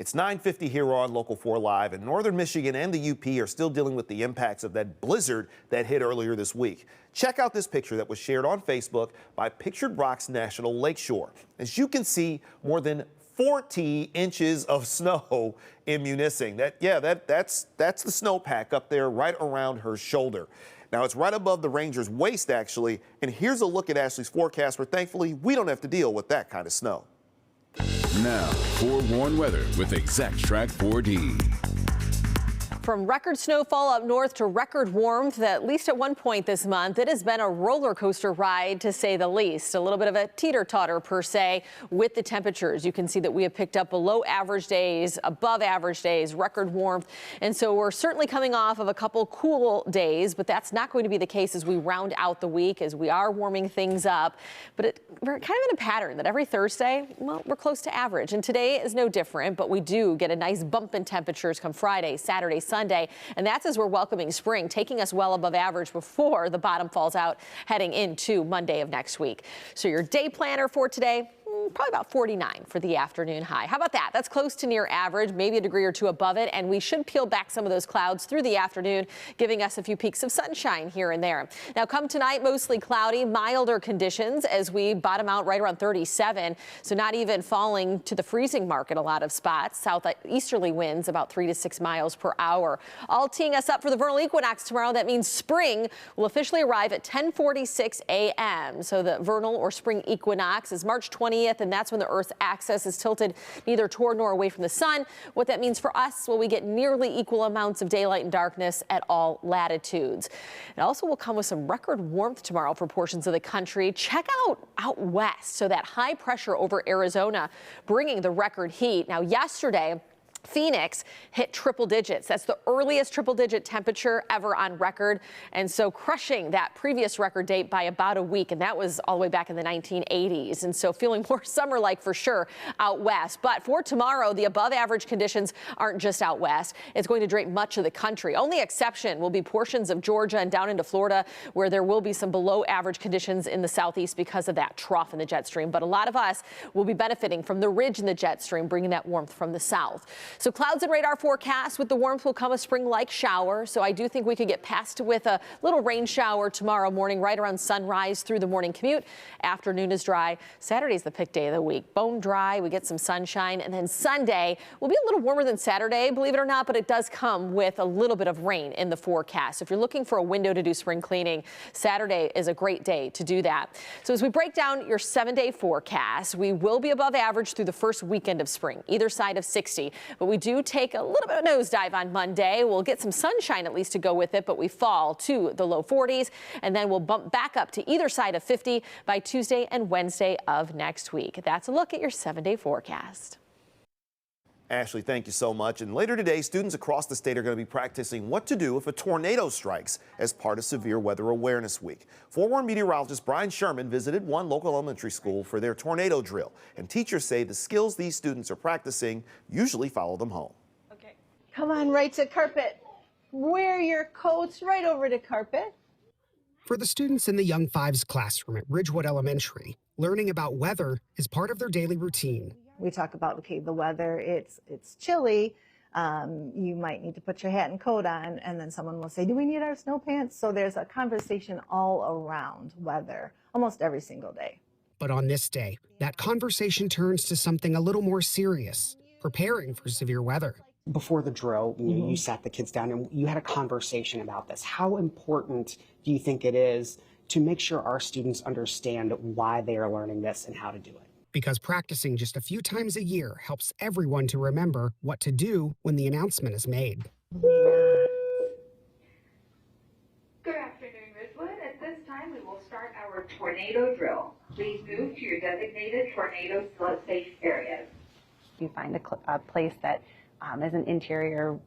It's 9:50 here on Local 4 Live, and Northern Michigan and the UP are still dealing with the impacts of that blizzard that hit earlier this week. Check out this picture that was shared on Facebook by Pictured Rocks National Lakeshore. As you can see, more than 40 inches of snow in Munising. That's the snowpack up there right around her shoulder. Now, it's right above the ranger's waist, actually, and here's a look at Ashley's forecast where thankfully we don't have to deal with that kind of snow. Now, forewarned weather with Exact Track 4D. From record snowfall up north to record warmth, at least at one point this month, it has been a roller coaster ride, to say the least. A little bit of a teeter-totter, per se, with the temperatures. You can see that we have picked up below average days, above average days, record warmth. And so we're certainly coming off of a couple cool days, but that's not going to be the case as we round out the week, as we are warming things up. But we're kind of in a pattern that every Thursday, well, we're close to average. And today is no different, but we do get a nice bump in temperatures come Friday, Saturday, Sunday, and that's as we're welcoming spring, taking us well above average before the bottom falls out heading into Monday of next week. So your day planner for today, probably about 49 for the afternoon high. How about that? That's close to near average, maybe a degree or two above it, and we should peel back some of those clouds through the afternoon, giving us a few peaks of sunshine here and there. Now, come tonight, mostly cloudy, milder conditions as we bottom out right around 37, so not even falling to the freezing mark in a lot of spots. Southeasterly winds about 3 to 6 miles per hour. All teeing us up for the vernal equinox tomorrow. That means spring will officially arrive at 10:46 a.m. So the vernal or spring equinox is March 20th. And that's when the Earth's axis is tilted neither toward nor away from the sun. What that means for us, well, we get nearly equal amounts of daylight and darkness at all latitudes. It also will come with some record warmth tomorrow for portions of the country. Check out west. So that high pressure over Arizona bringing the record heat. Now, yesterday, Phoenix hit triple digits. That's the earliest triple-digit temperature ever on record, and so crushing that previous record date by about a week, and that was all the way back in the 1980s. And so feeling more summer-like for sure out west. But for tomorrow, the above-average conditions aren't just out west. It's going to drape much of the country. Only exception will be portions of Georgia and down into Florida, where there will be some below-average conditions in the southeast because of that trough in the jet stream. But a lot of us will be benefiting from the ridge in the jet stream, bringing that warmth from the south. So clouds and radar forecast. With the warmth will come a spring-like shower. So I do think we could get past with a little rain shower tomorrow morning, right around sunrise through the morning commute. Afternoon is dry. Saturday's the pick day of the week. Bone dry. We get some sunshine. And then Sunday will be a little warmer than Saturday, believe it or not, but it does come with a little bit of rain in the forecast. If you're looking for a window to do spring cleaning, Saturday is a great day to do that. So as we break down your 7-day forecast, we will be above average through the first weekend of spring, either side of 60. But we do take a little bit of a nosedive on Monday. We'll get some sunshine at least to go with it, but we fall to the low 40s, and then we'll bump back up to either side of 50 by Tuesday and Wednesday of next week. That's a look at your 7-day forecast. Ashley, thank you so much. And later today, students across the state are going to be practicing what to do if a tornado strikes as part of Severe Weather Awareness Week. Forewarned meteorologist Brian Sherman visited one local elementary school for their tornado drill. And teachers say the skills these students are practicing usually follow them home. Okay. Come on, right to carpet. Wear your coats right over to carpet. For the students in the Young Fives classroom at Ridgewood Elementary, learning about weather is part of their daily routine. We talk about, okay, the weather, it's chilly. You might need to put your hat and coat on, and then someone will say, do we need our snow pants? So there's a conversation all around weather almost every single day. But on this day, that conversation turns to something a little more serious, preparing for severe weather. Before the drill, you sat the kids down and you had a conversation about this. How important do you think it is to make sure our students understand why they are learning this and how to do it? Because practicing just a few times a year helps everyone to remember what to do when the announcement is made. Good afternoon, Ridgewood. At this time, we will start our tornado drill. Please move to your designated tornado safe areas. You find a place that is an interior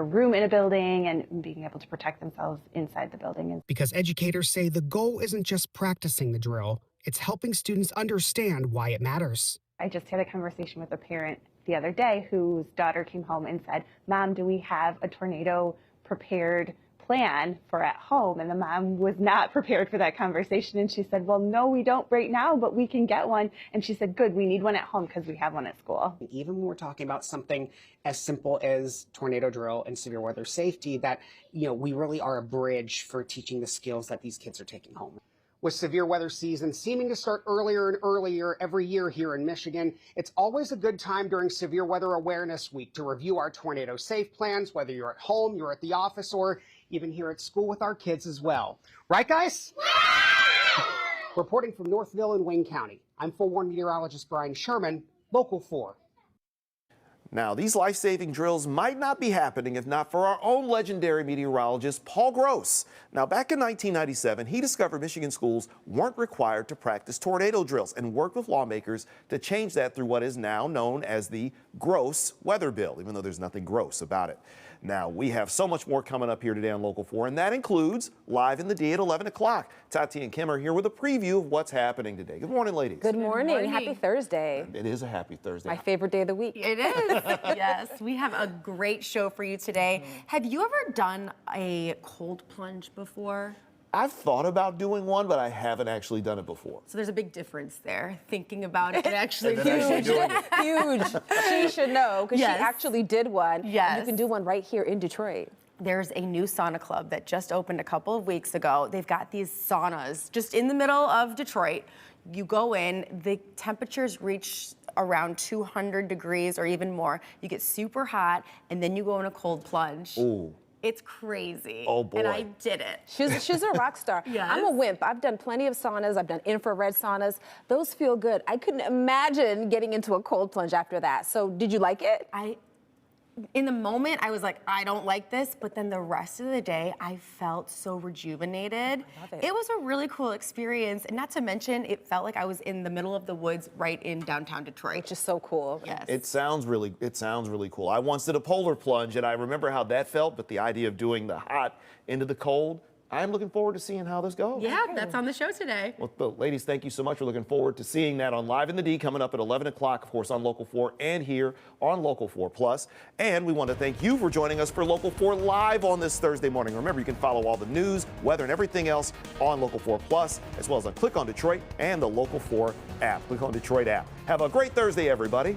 room in a building, and being able to protect themselves inside the building. Because educators say the goal isn't just practicing the drill, it's helping students understand why it matters. I just had a conversation with a parent the other day whose daughter came home and said, Mom, do we have a tornado prepared plan for at home. And the mom was not prepared for that conversation. And she said, well, no, we don't right now, but we can get one. And she said, good, we need one at home because we have one at school. Even when we're talking about something as simple as tornado drill and severe weather safety, that, we really are a bridge for teaching the skills that these kids are taking home. With severe weather season seeming to start earlier and earlier every year here in Michigan, it's always a good time during Severe Weather Awareness Week to review our tornado safe plans, whether you're at home, you're at the office, or even here at school with our kids as well. Right, guys? Reporting from Northville and Wayne County, I'm full-warn meteorologist Brian Sherman, Local 4. Now, these life-saving drills might not be happening if not for our own legendary meteorologist, Paul Gross. Now, back in 1997, he discovered Michigan schools weren't required to practice tornado drills and worked with lawmakers to change that through what is now known as the Gross Weather Bill, even though there's nothing gross about it. Now, we have so much more coming up here today on Local 4, and that includes Live in the D at 11 o'clock. Tati and Kim are here with a preview of what's happening today. Good morning, ladies. Good morning. Happy Thursday. It is a happy Thursday. My favorite day of the week. It is. Yes, we have a great show for you today. Have you ever done a cold plunge before? I've thought about doing one, but I haven't actually done it before. So there's a big difference there, thinking about it and actually And then actually doing it. Huge. She should know because Yes. she actually did one. Yes. And you can do one right here in Detroit. There's a new sauna club that just opened a couple of weeks ago. They've got these saunas just in the middle of Detroit. You go in, the temperatures reach around 200 degrees or even more. You get super hot, and then you go in a cold plunge. Ooh. It's crazy. Oh, boy. And I did it. She's a rock star. Yes. I'm a wimp. I've done plenty of saunas. I've done infrared saunas. Those feel good. I couldn't imagine getting into a cold plunge after that. So did you like it? In the moment, I was like, I don't like this, but then the rest of the day, I felt so rejuvenated. love it. It was a really cool experience, and not to mention, it felt like I was in the middle of the woods right in downtown Detroit. Which is so cool. Yes. It sounds really cool. I once did a polar plunge, and I remember how that felt, but the idea of doing the hot into the cold, I'm looking forward to seeing how this goes. Yeah, that's on the show today. Well, ladies, thank you so much. We're looking forward to seeing that on Live in the D coming up at 11 o'clock, of course, on Local 4 and here on Local 4 Plus. And we want to thank you for joining us for Local 4 Live on this Thursday morning. Remember, you can follow all the news, weather, and everything else on Local 4 Plus, as well as on Click on Detroit and the Local 4 app. Click on Detroit app. Have a great Thursday, everybody.